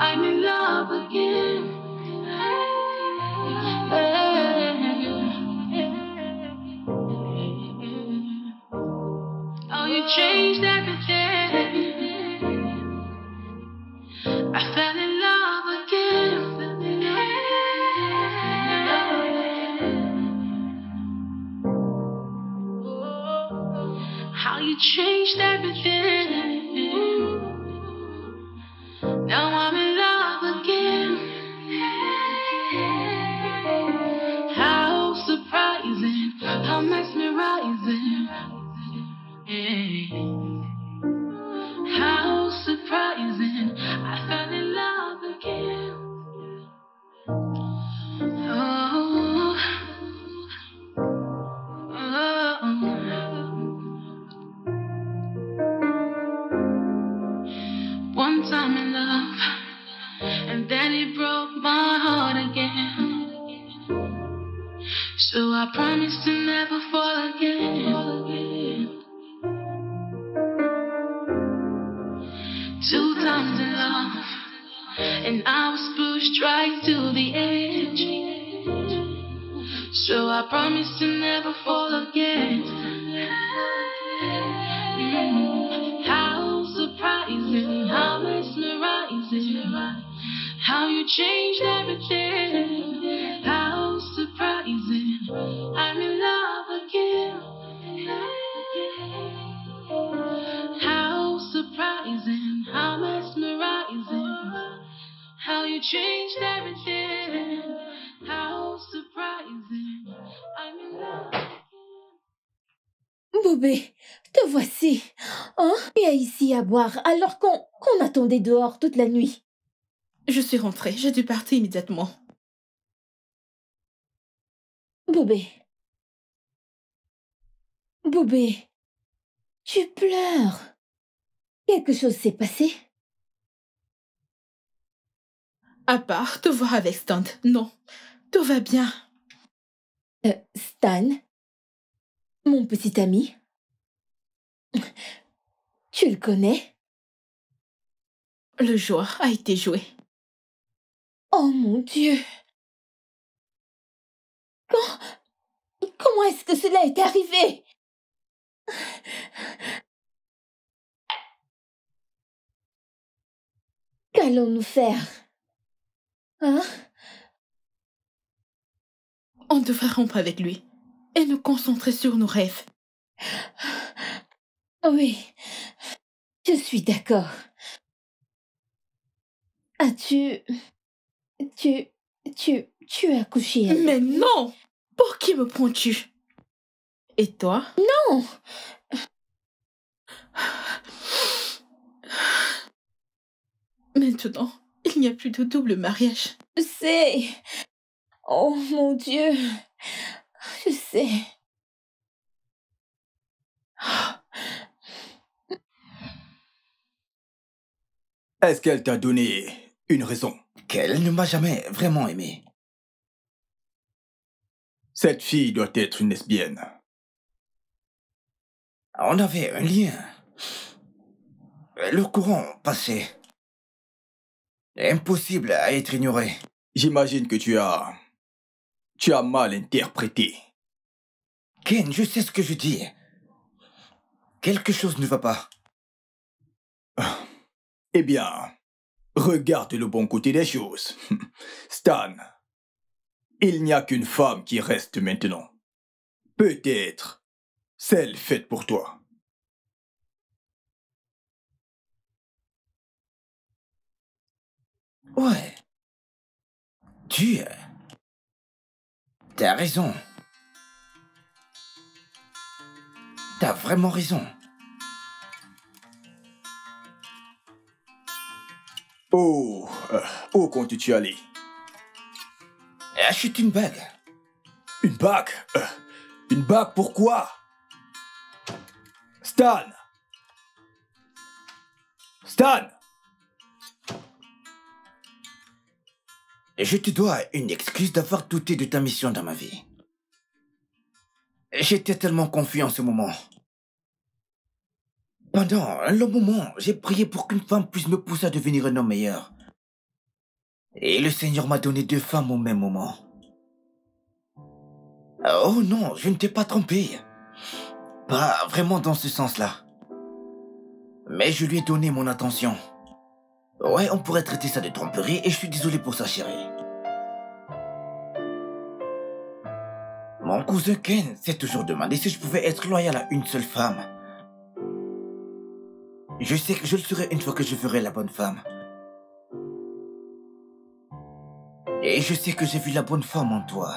Speaker 13: I'm in love again. Oh, you changed everything. I fell in love again. How you changed everything. Now I'm in love again. How surprising, how mesmerizing. How surprising, I fell in love again. One time in love, and then it broke my heart again. So I promised to never fall again. 2 times in love, and I was pushed right to the edge. So I promised to never fall again. How surprising, how mesmerizing, how you changed everything. How surprising, I'm in love again. How surprising, how mesmerizing, how you changed everything. How surprising, I'm in love again.
Speaker 3: Bobé, te voici. Hein? Viens ici à boire alors qu'on attendait dehors toute la nuit.
Speaker 6: Je suis rentrée, j'ai dû partir immédiatement.
Speaker 3: Bobé. Bobé, tu pleures. Quelque chose s'est passé?
Speaker 6: À part te voir avec Stan, non. Tout va bien.
Speaker 3: Stan? Mon petit ami? Tu le connais?
Speaker 6: Le joueur a été joué.
Speaker 3: Oh mon Dieu! Comment est-ce que cela est arrivé? Qu'allons-nous faire? Hein?
Speaker 6: On devrait rompre avec lui et nous concentrer sur nos rêves.
Speaker 3: Oui, je suis d'accord. As-tu as couché avec...
Speaker 6: Mais non! Pour qui me prends-tu? Et toi?
Speaker 3: Non!
Speaker 6: Maintenant, il n'y a plus de double mariage.
Speaker 3: Je sais. Oh mon Dieu. Je sais.
Speaker 5: Est-ce qu'elle t'a donné une raison?
Speaker 4: Qu'elle ne m'a jamais vraiment aimé.
Speaker 5: Cette fille doit être une lesbienne.
Speaker 4: On avait un lien. Le courant passait. Impossible à être ignoré.
Speaker 5: J'imagine que tu as mal interprété.
Speaker 4: Ken, je sais ce que je dis. Quelque chose ne va pas.
Speaker 5: Eh bien, regarde le bon côté des choses. Stan, il n'y a qu'une femme qui reste maintenant. Peut-être celle faite pour toi.
Speaker 4: Ouais. T'as raison. T'as vraiment raison.
Speaker 5: Oh, où comptes-tu aller?
Speaker 4: Achète une bague.
Speaker 5: Une bague? Une bague pourquoi? Stan! Stan!
Speaker 4: Je te dois une excuse d'avoir douté de ta mission dans ma vie. J'étais tellement confiant en ce moment. Pendant un long moment, j'ai prié pour qu'une femme puisse me pousser à devenir un homme meilleur. Et le Seigneur m'a donné 2 femmes au même moment. Oh non, je ne t'ai pas trompé. Pas vraiment dans ce sens-là. Mais je lui ai donné mon attention. Ouais, on pourrait traiter ça de tromperie et je suis désolé pour ça, chérie. Mon cousin Ken s'est toujours demandé si je pouvais être loyal à une seule femme. Je sais que je le serai une fois que je ferai la bonne femme. Et je sais que j'ai vu la bonne femme en toi.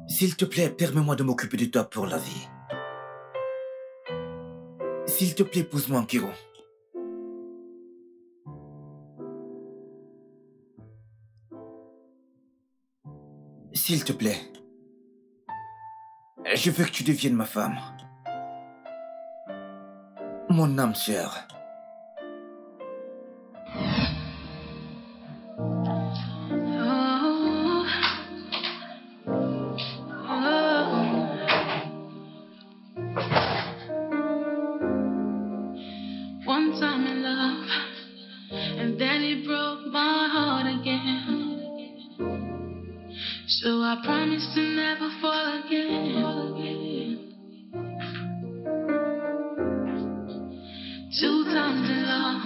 Speaker 4: S'il te plaît, permets-moi de m'occuper de toi pour la vie. S'il te plaît, pose-moi un kilo. S'il te plaît. Je veux que tu deviennes ma femme. Mon âme sœur.
Speaker 13: One time in love, and then it broke my heart again. So I promised to never fall again. 2 times in love,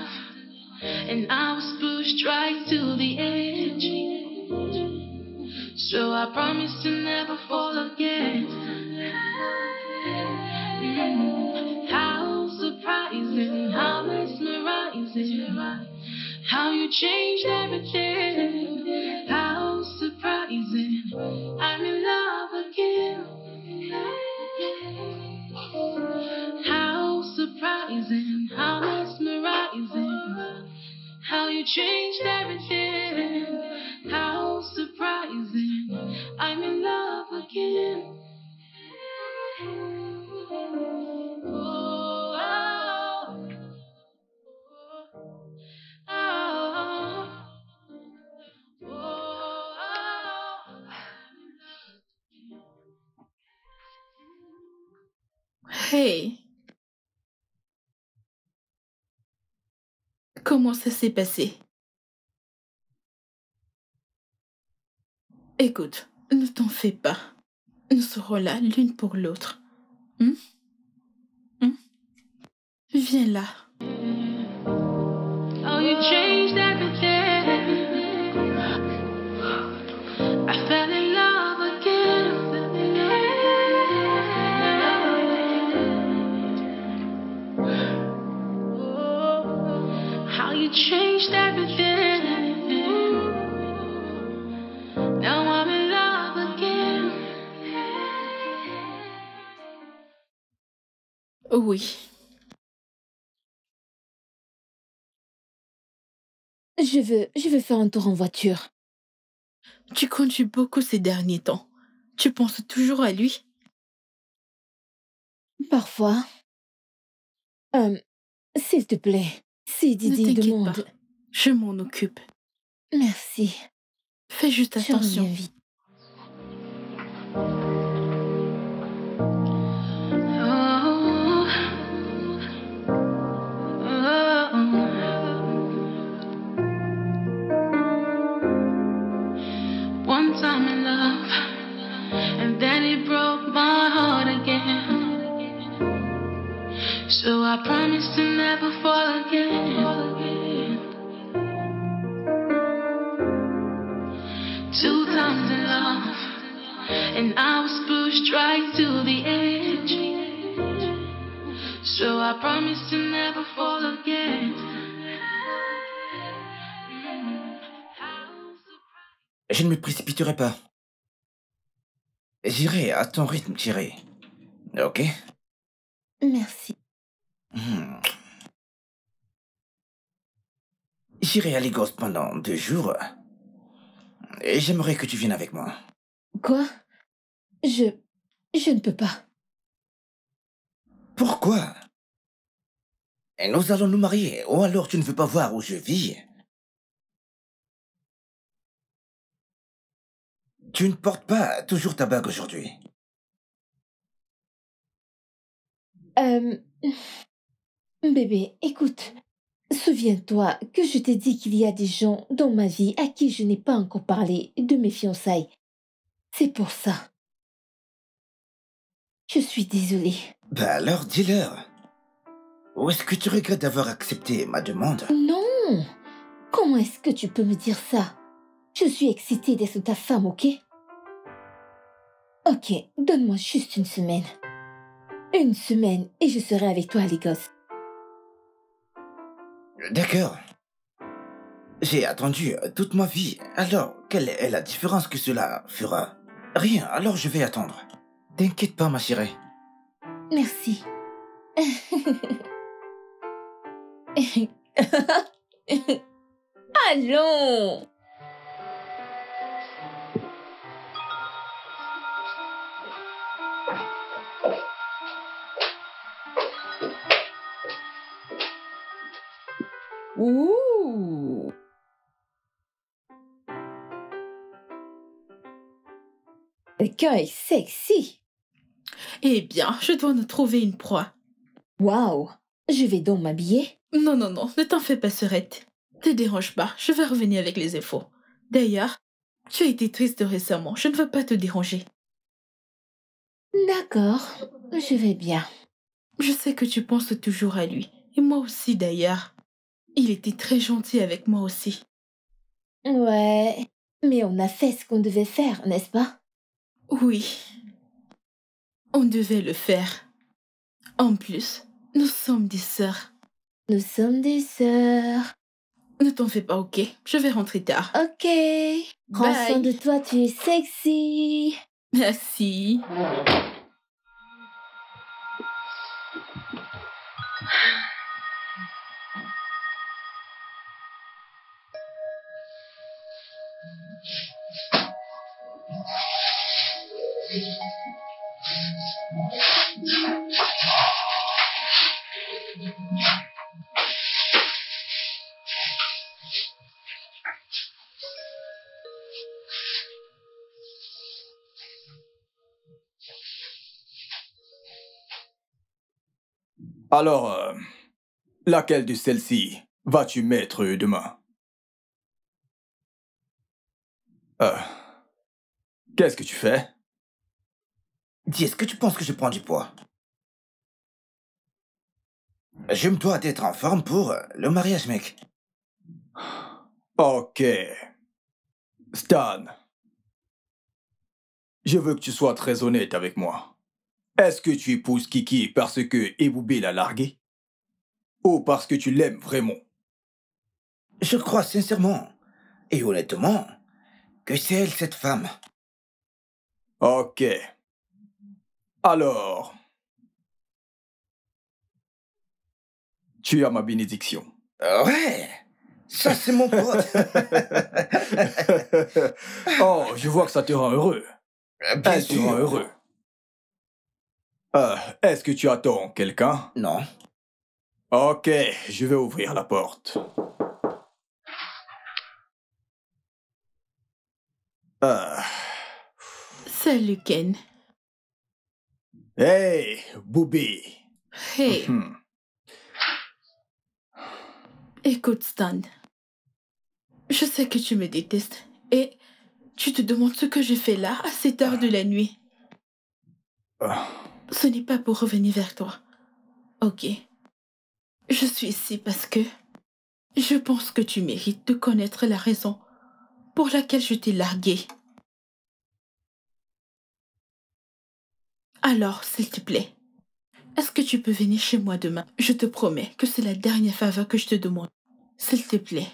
Speaker 13: and I was pushed right to the edge. So I promised to never fall again. How surprising, how mesmerizing, how you changed everything. How surprising, I'm in love again. How surprising, how mesmerizing, how you changed everything. How surprising, I'm in love.
Speaker 6: Hey, comment ça s'est passé? Écoute, ne t'en fais pas. Nous serons là l'une pour l'autre. Viens là.
Speaker 13: Oh, you changed everything. I fell in love again. How you changed everything. Now I'm in love again.
Speaker 6: Oui.
Speaker 3: Je veux faire un tour en voiture.
Speaker 6: Tu conduis beaucoup ces derniers temps. Tu penses toujours à lui?
Speaker 3: Parfois. S'il te plaît, si
Speaker 6: Ne
Speaker 3: Didi
Speaker 6: t'inquiète
Speaker 3: demande...
Speaker 6: pas. Je m'en occupe.
Speaker 3: Merci.
Speaker 6: Fais juste
Speaker 3: Je
Speaker 6: attention.
Speaker 3: reviens vite.
Speaker 13: One time in love, and then it broke my heart again. So I promised to never fall again. 2 times in love, and I was pushed right to the edge. So I promised to never fall again.
Speaker 4: Je ne me précipiterai pas. J'irai à ton rythme, Thierry. Ok?
Speaker 3: Merci.
Speaker 4: J'irai à Lagos pendant 2 jours. Et j'aimerais que tu viennes avec moi.
Speaker 3: Quoi? Je ne peux pas.
Speaker 4: Pourquoi? Et nous allons nous marier, ou alors tu ne veux pas voir où je vis? Tu ne portes pas toujours ta bague aujourd'hui.
Speaker 3: Bébé, écoute. Souviens-toi que je t'ai dit qu'il y a des gens dans ma vie à qui je n'ai pas encore parlé de mes fiançailles. C'est pour ça. Je suis désolée.
Speaker 4: Bah alors, dis-leur. Ou est-ce que tu regrettes d'avoir accepté ma demande?
Speaker 3: Non! Comment est-ce que tu peux me dire ça? Je suis excitée d'être ta femme, ok? Ok, donne-moi juste une semaine. Une semaine et je serai avec toi à Lagos.
Speaker 4: D'accord. J'ai attendu toute ma vie. Alors, quelle est la différence que cela fera? Rien, alors je vais attendre. T'inquiète pas, ma chérie.
Speaker 3: Merci. Allons! Ouh! Quelqu'un est sexy.
Speaker 6: Eh bien, je dois nous trouver une proie.
Speaker 3: Waouh! Je vais donc m'habiller?
Speaker 6: Non, non, non, ne t'en fais pas, sœurette. Ne dérange pas, je vais revenir avec les infos. D'ailleurs, tu as été triste récemment, je ne veux pas te déranger.
Speaker 3: D'accord, je vais bien.
Speaker 6: Je sais que tu penses toujours à lui, et moi aussi d'ailleurs. Il était très gentil avec moi aussi.
Speaker 3: Ouais, mais on a fait ce qu'on devait faire, n'est-ce pas?
Speaker 6: Oui, on devait le faire. En plus, nous sommes des sœurs.
Speaker 3: Nous sommes des sœurs.
Speaker 6: Ne t'en fais pas, ok? Je vais rentrer tard.
Speaker 3: Ok. Prends soin de toi, tu es sexy.
Speaker 6: Merci.
Speaker 5: Alors, laquelle de celles-ci vas-tu mettre demain? Qu'est-ce que tu fais?
Speaker 4: Dis, est-ce que tu penses que je prends du poids? Je me dois d'être en forme pour le mariage, mec.
Speaker 5: Ok. Stan, je veux que tu sois très honnête avec moi. Est-ce que tu épouses Kiki parce que Eboubi l'a largué? Ou parce que tu l'aimes vraiment?
Speaker 4: Je crois sincèrement et honnêtement que c'est elle, cette femme.
Speaker 5: Ok. Alors, tu as ma bénédiction.
Speaker 4: Ouais, ça c'est mon pote.
Speaker 5: Oh, je vois que ça te rend heureux.
Speaker 4: Bien
Speaker 5: Elle te
Speaker 4: sûr.
Speaker 5: rend heureux. Est-ce que tu attends quelqu'un?
Speaker 4: Non.
Speaker 5: Ok, je vais ouvrir la porte.
Speaker 6: Salut, Ken.
Speaker 5: Hey, Boubi.
Speaker 6: Hey. Écoute, Stan. Je sais que tu me détestes et tu te demandes ce que je fais là à cette heure de la nuit. Ce n'est pas pour revenir vers toi. Ok. Je suis ici parce que je pense que tu mérites de connaître la raison pour laquelle je t'ai largué. Alors, s'il te plaît, est-ce que tu peux venir chez moi demain? Je te promets que c'est la dernière faveur que je te demande. S'il te plaît.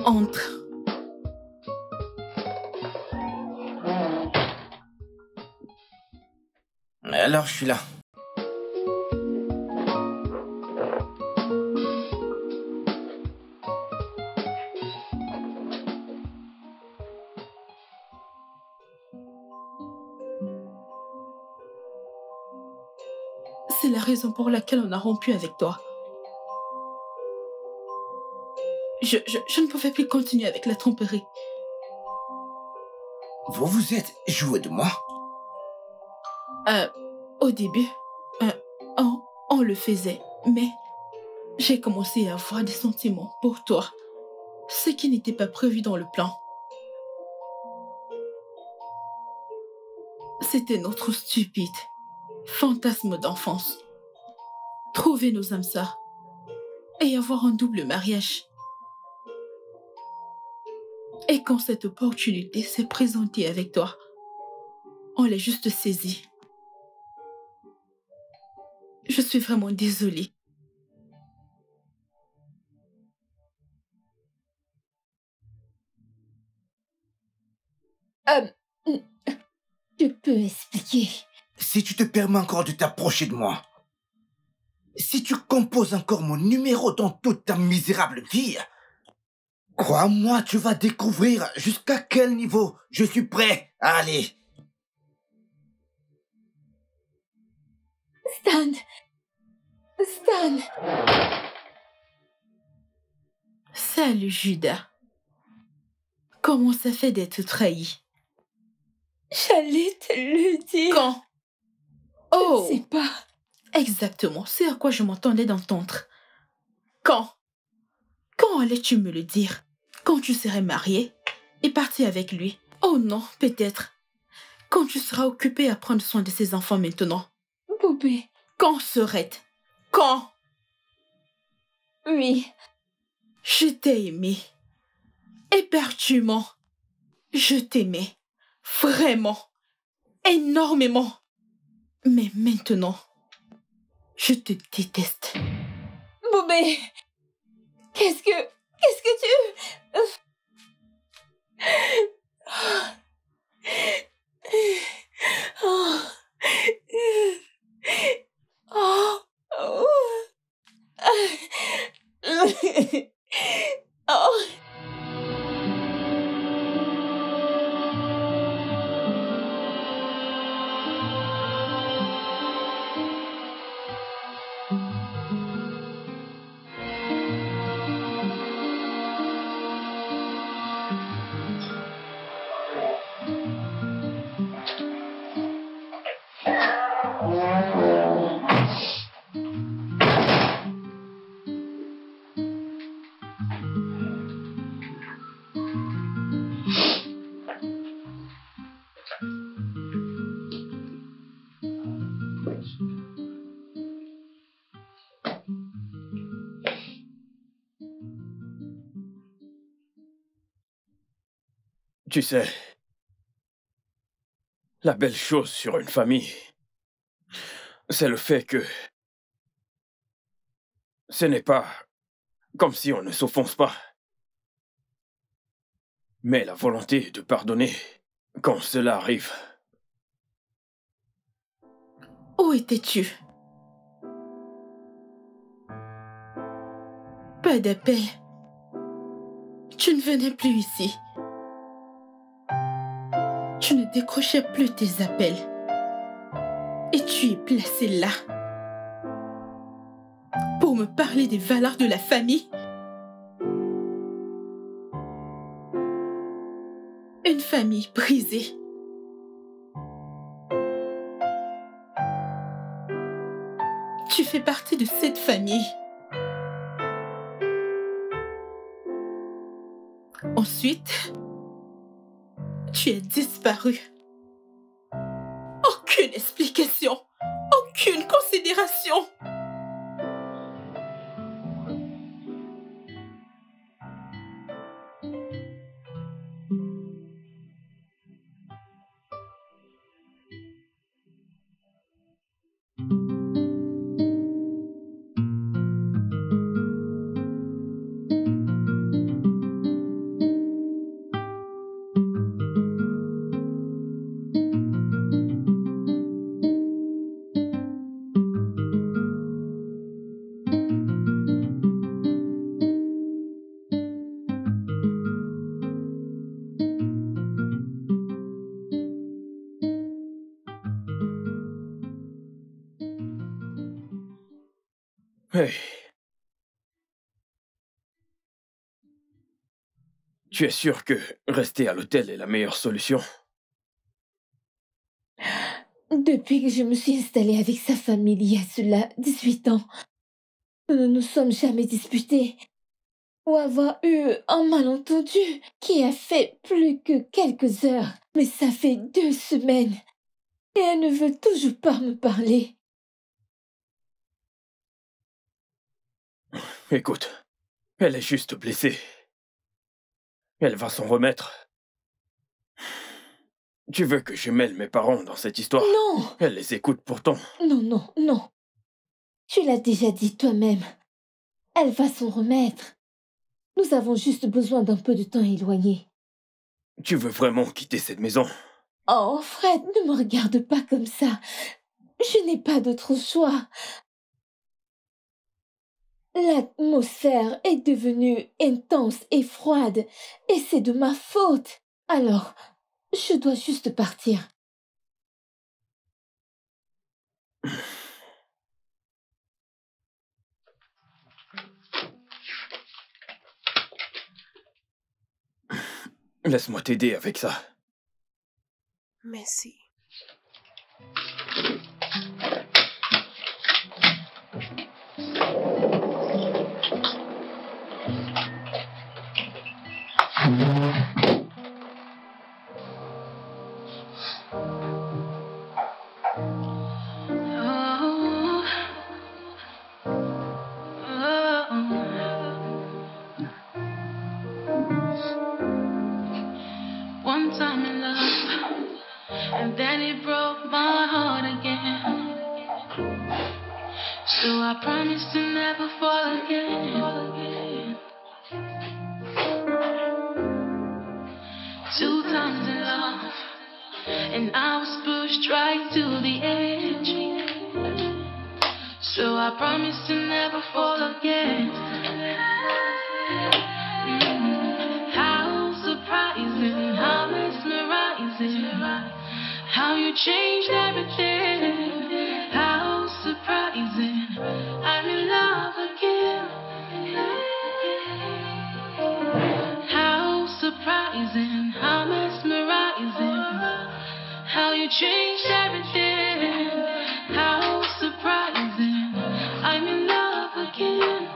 Speaker 6: Entre.
Speaker 4: Alors, je suis là.
Speaker 6: C'est la raison pour laquelle on a rompu avec toi. Je ne pouvais plus continuer avec la tromperie.
Speaker 4: Vous vous êtes joué de moi?
Speaker 6: Au début, on le faisait, mais j'ai commencé à avoir des sentiments pour toi, ce qui n'était pas prévu dans le plan. C'était notre stupide fantasme d'enfance. Trouver nos âmes sœurs et avoir un double mariage. Et quand cette opportunité s'est présentée avec toi, on l'a juste saisie. Je suis vraiment désolée.
Speaker 3: Tu peux expliquer?
Speaker 4: Si tu te permets encore de t'approcher de moi, si tu composes encore mon numéro dans toute ta misérable vie, crois-moi, tu vas découvrir jusqu'à quel niveau je suis prêt à aller.
Speaker 3: Stan! Stan!
Speaker 6: Salut, Judas. Comment ça fait d'être trahi?
Speaker 3: J'allais te le dire.
Speaker 6: Quand? Oh!
Speaker 3: Je ne sais pas.
Speaker 6: Exactement, c'est à quoi je m'entendais d'entendre. Quand? Quand allais-tu me le dire? Quand tu serais mariée et partie avec lui? Oh non, peut-être. Quand tu seras occupée à prendre soin de ses enfants maintenant?
Speaker 3: Boubi.
Speaker 6: Quand serait-ce? Quand?
Speaker 3: Oui.
Speaker 6: Je t'ai aimé. Éperdument. Je t'aimais. Vraiment. Énormément. Mais maintenant, je te déteste.
Speaker 3: Boubi. Qu'est-ce que tu...
Speaker 10: Tu sais, la belle chose sur une famille, c'est le fait que ce n'est pas comme si on ne s'offense pas, mais la volonté de pardonner quand cela arrive.
Speaker 6: Où étais-tu? Pas d'appel. Tu ne venais plus ici. Tu ne décrochais plus tes appels. Et tu es placé là pour me parler des valeurs de la famille. Une famille brisée. Tu fais partie de cette famille. Ensuite, tu es disparu. Aucune explication, aucune considération.
Speaker 10: Hey. Tu es sûr que rester à l'hôtel est la meilleure solution?
Speaker 3: Depuis que je me suis installée avec sa famille il y a cela 18 ans, nous ne nous sommes jamais disputés ou avoir eu un malentendu qui a fait plus que quelques heures. Mais ça fait 2 semaines et elle ne veut toujours pas me parler.
Speaker 10: Écoute, elle est juste blessée. Elle va s'en remettre. Tu veux que je mêle mes parents dans cette histoire?
Speaker 3: Non!
Speaker 10: Elle les écoute pourtant.
Speaker 3: Non, non, non. Tu l'as déjà dit toi-même. Elle va s'en remettre. Nous avons juste besoin d'un peu de temps éloigné.
Speaker 10: Tu veux vraiment quitter cette maison?
Speaker 3: Oh, Fred, ne me regarde pas comme ça. Je n'ai pas d'autre choix. L'atmosphère est devenue intense et froide, et c'est de ma faute. Alors, je dois juste partir.
Speaker 10: Laisse-moi t'aider avec ça.
Speaker 14: Merci.
Speaker 13: One time in love, and then it broke my heart again. So I promise to never fall again. 2 times in love, and I was pushed right to the edge. So I promise to never fall again. How surprising, how mesmerizing, how you changed everything. How surprising, I'm in love again. How surprising, how mesmerizing, how you changed everything. How surprising, I'm in love again.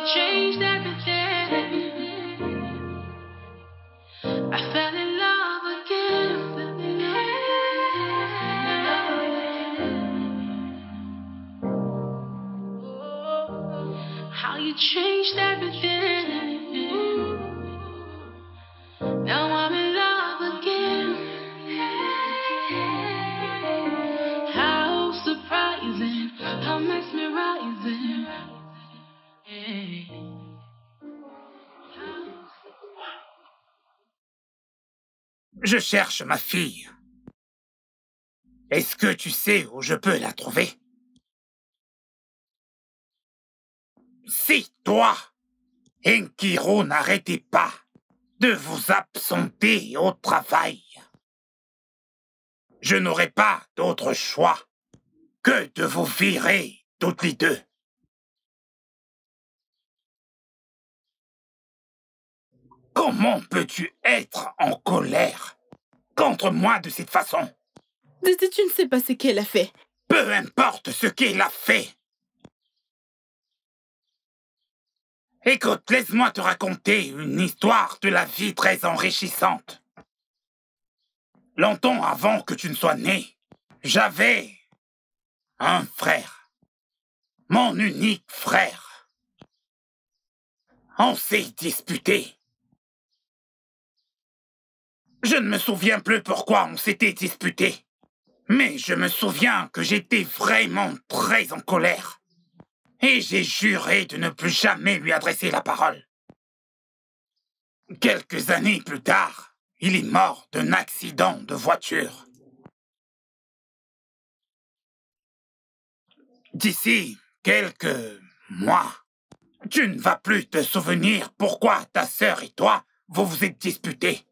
Speaker 13: you changed everything. I fell in love again. How you changed everything. Now I'm in love again. How surprising, how mesmerizing.
Speaker 8: Je cherche ma fille. Est-ce que tu sais où je peux la trouver? Si toi, Enkiro, n'arrêtez pas de vous absenter au travail, je n'aurai pas d'autre choix que de vous virer toutes les deux. Comment peux-tu être en colère contre moi de cette façon?
Speaker 6: Tu ne sais pas ce qu'elle a fait.
Speaker 8: Peu importe ce qu'elle a fait. Écoute, laisse-moi te raconter une histoire de la vie très enrichissante. Longtemps avant que tu ne sois né, j'avais un frère. Mon unique frère. On s'est disputé. Je ne me souviens plus pourquoi on s'était disputé. Mais je me souviens que j'étais vraiment très en colère. Et j'ai juré de ne plus jamais lui adresser la parole. Quelques années plus tard, il est mort d'un accident de voiture. D'ici quelques mois, tu ne vas plus te souvenir pourquoi ta sœur et toi, vous vous êtes disputés.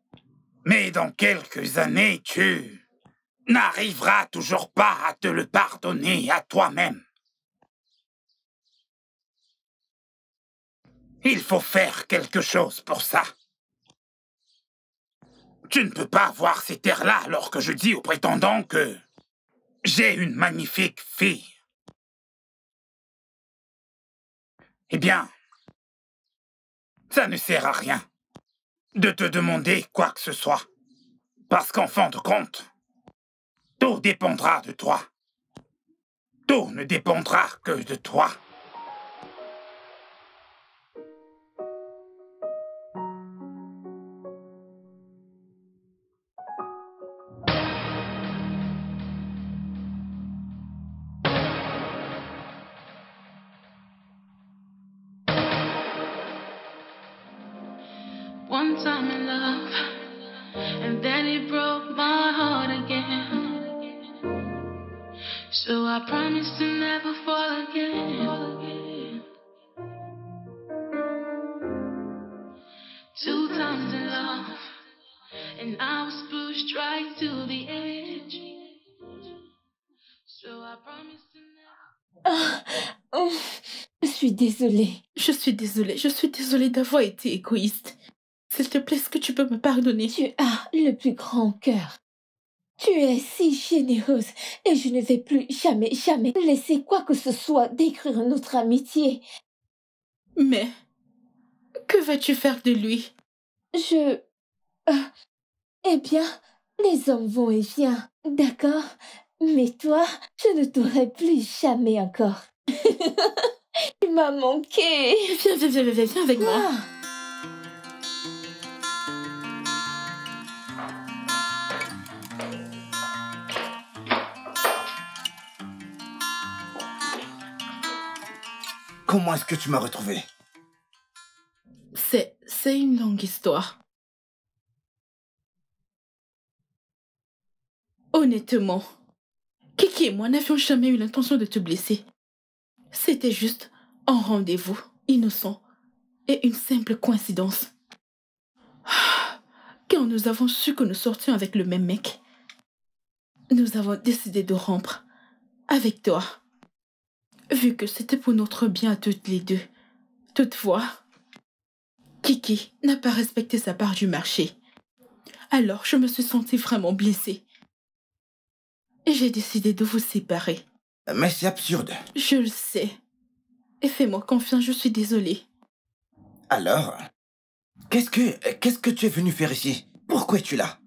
Speaker 8: Mais dans quelques années, tu n'arriveras toujours pas à te le pardonner à toi-même. Il faut faire quelque chose pour ça. Tu ne peux pas voir ces terres-là alors que je dis aux prétendants que j'ai une magnifique fille. Eh bien, ça ne sert à rien de te demander quoi que ce soit. Parce qu'en fin de compte, tout dépendra de toi. Tout ne dépendra que de toi.
Speaker 13: One time in love, and then it broke my heart again. So I promised to never fall again. 2 times in love, and I was pushed right to the edge. So I promised to never...
Speaker 3: Je suis désolée.
Speaker 6: Je suis désolée d'avoir été égoïste. S'il te plaît, est-ce que tu peux me pardonner?
Speaker 3: Tu as le plus grand cœur. Tu es si généreuse et je ne vais plus jamais laisser quoi que ce soit détruire notre amitié.
Speaker 6: Mais, que vas-tu faire de lui?
Speaker 3: Eh bien, les hommes vont et viennent, d'accord? Mais toi, je ne t'aurai plus jamais encore. Tu m'as manqué.
Speaker 6: Viens avec moi.
Speaker 4: Comment est-ce que tu m'as retrouvé?
Speaker 6: C'est une longue histoire. Honnêtement, Kiki et moi n'avions jamais eu l'intention de te blesser. C'était juste un rendez-vous innocent et une simple coïncidence. Quand nous avons su que nous sortions avec le même mec, nous avons décidé de rompre avec toi, vu que c'était pour notre bien à toutes les deux. Toutefois, Kiki n'a pas respecté sa part du marché. Alors je me suis sentie vraiment blessée. Et j'ai décidé de vous séparer.
Speaker 4: Mais c'est absurde.
Speaker 6: Je le sais. Et fais-moi confiance, je suis désolée.
Speaker 4: Alors, qu'est-ce que tu es venu faire ici? Pourquoi es-tu là?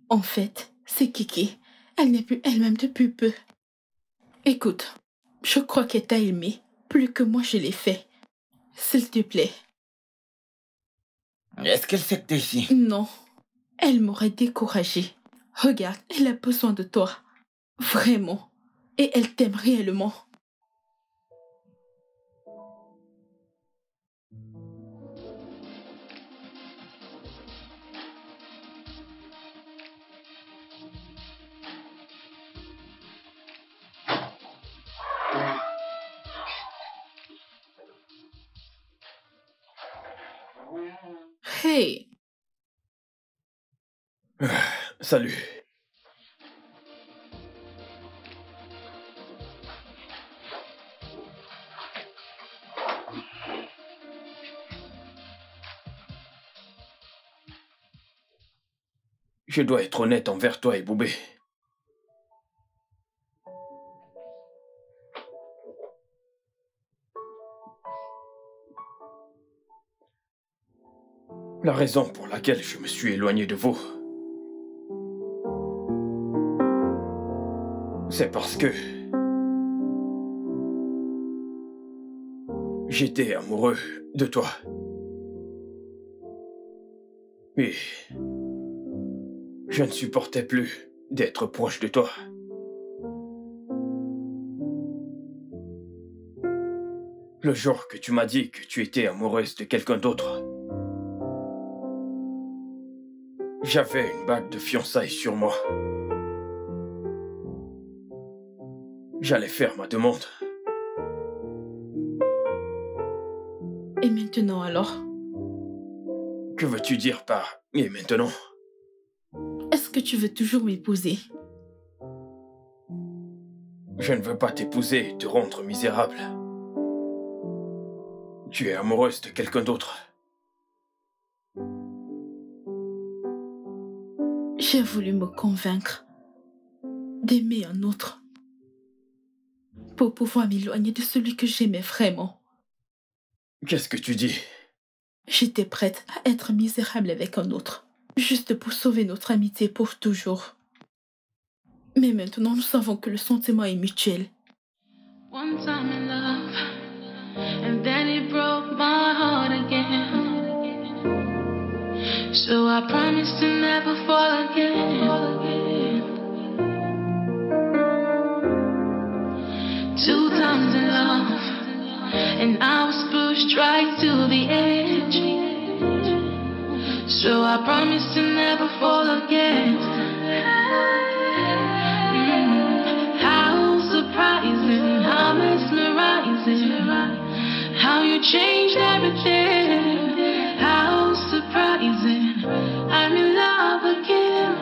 Speaker 6: En fait, c'est Kiki. Elle n'est plus elle-même depuis peu. Écoute, je crois qu'elle t'a aimé plus que moi je l'ai fait. S'il te plaît.
Speaker 4: Est-ce qu'elle sait que t'es ici?
Speaker 6: Non, elle m'aurait découragée. Regarde, elle a besoin de toi. Vraiment. Et elle t'aime réellement. Hey.
Speaker 10: Salut. Je dois être honnête envers toi et Boubé. La raison pour laquelle je me suis éloigné de vous, c'est parce que j'étais amoureux de toi. Et je ne supportais plus d'être proche de toi. Le jour que tu m'as dit que tu étais amoureuse de quelqu'un d'autre, j'avais une bague de fiançailles sur moi. J'allais faire ma demande.
Speaker 6: Et maintenant alors?
Speaker 10: Que veux-tu dire par « et maintenant » ?
Speaker 6: Est-ce que tu veux toujours m'épouser?
Speaker 10: Je ne veux pas t'épouser et te rendre misérable. Tu es amoureuse de quelqu'un d'autre.
Speaker 6: J'ai voulu me convaincre d'aimer un autre pour pouvoir m'éloigner de celui que j'aimais vraiment.
Speaker 10: Qu'est-ce que tu dis?
Speaker 6: J'étais prête à être misérable avec un autre, juste pour sauver notre amitié pour toujours. Mais maintenant, nous savons que le sentiment est mutuel.
Speaker 13: One time in love, and then it broke my heart again. So I promised to never fall again. 2 times in love, and I was pushed right to the edge. So I promised to never fall again. How surprising, how mesmerizing, how you changed everything. How surprising, I'm in love again.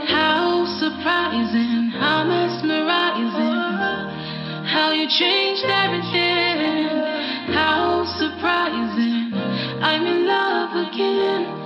Speaker 13: How surprising, how mesmerizing, how you changed everything. How surprising, I'm in love again.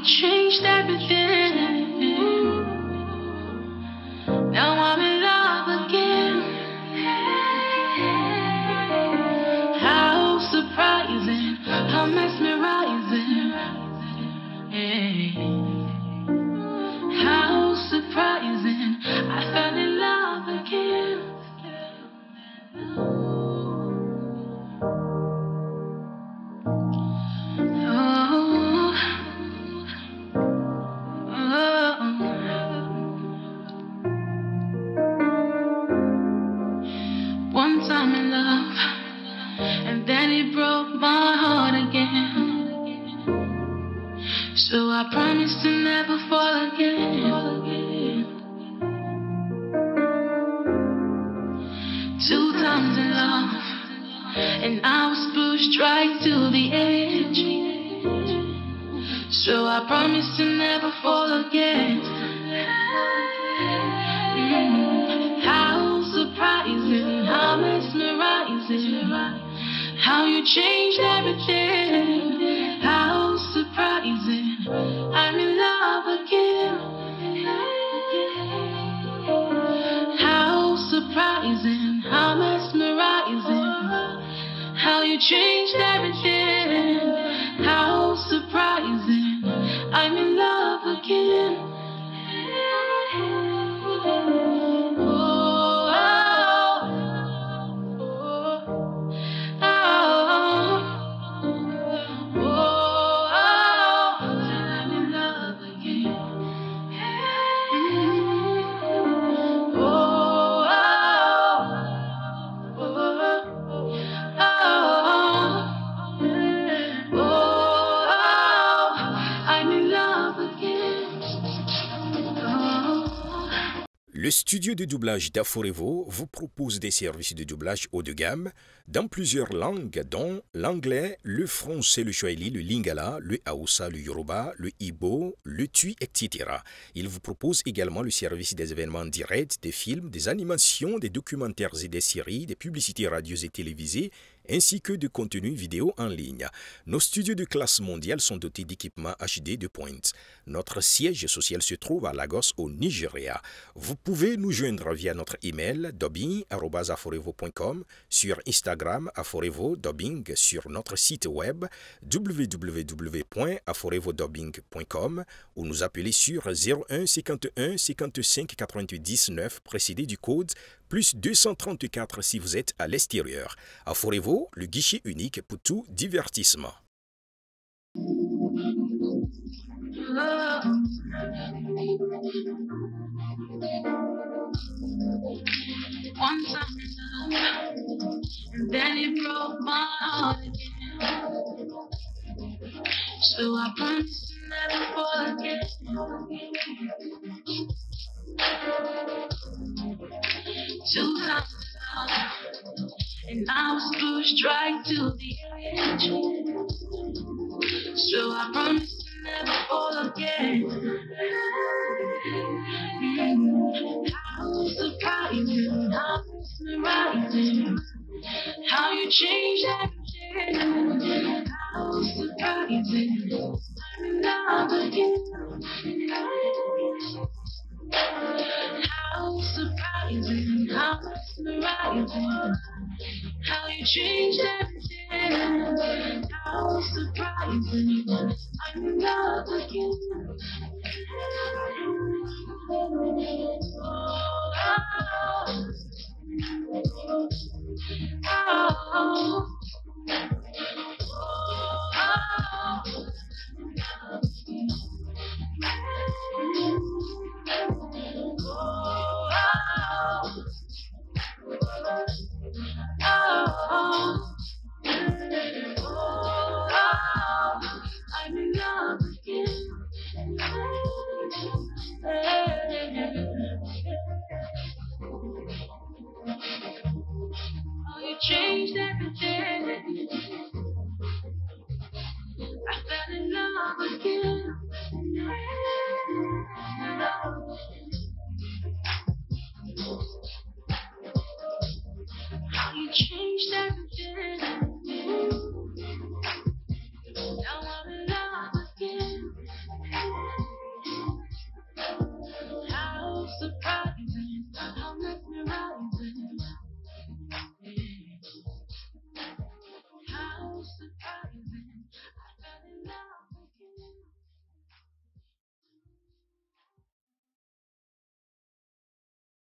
Speaker 13: Changed everything. Now I'm in love again. How surprising, how mesmerizing. How surprising, I fell in love again. Oh. I promise to never fall again. 2 times in love, and I was pushed right to the edge. So I promise to never fall again. How surprising, how mesmerizing, how you changed everything. How surprising, I'm in love again. How surprising, how mesmerizing, how you changed everything. How surprising, I'm in love again.
Speaker 14: Le studio de doublage d'Aforevo vous propose des services de doublage haut de gamme dans plusieurs langues, dont l'anglais, le français, le swahili, le lingala, le hausa, le yoruba, le igbo, le tui, etc. Il vous propose également le service des événements directs, des films, des animations, des documentaires et des séries, des publicités radio et télévisées, ainsi que de contenus vidéo en ligne. Nos studios de classe mondiale sont dotés d'équipements HD de pointe. Notre siège social se trouve à Lagos, au Nigeria. Vous pouvez nous joindre via notre email dubbing@aforevo.com, sur Instagram Aforevo Dubbing, sur notre site web www.aforevodubbing.com ou nous appeler sur 01 51 55 88 19 précédé du code plus 234 si vous êtes à l'extérieur. Aforevo, le guichet unique pour tout divertissement.
Speaker 13: Once I'm in love, and then it broke my heart again. So I promise to never fall again. 2 times in love, and I was pushed right to the edge. So I promise to never fall again. How surprising, how mesmerizing, how you changed everything. How surprising, I'm in love again. How surprising, how mesmerizing, how you changed everything. How surprising, I'm in love again.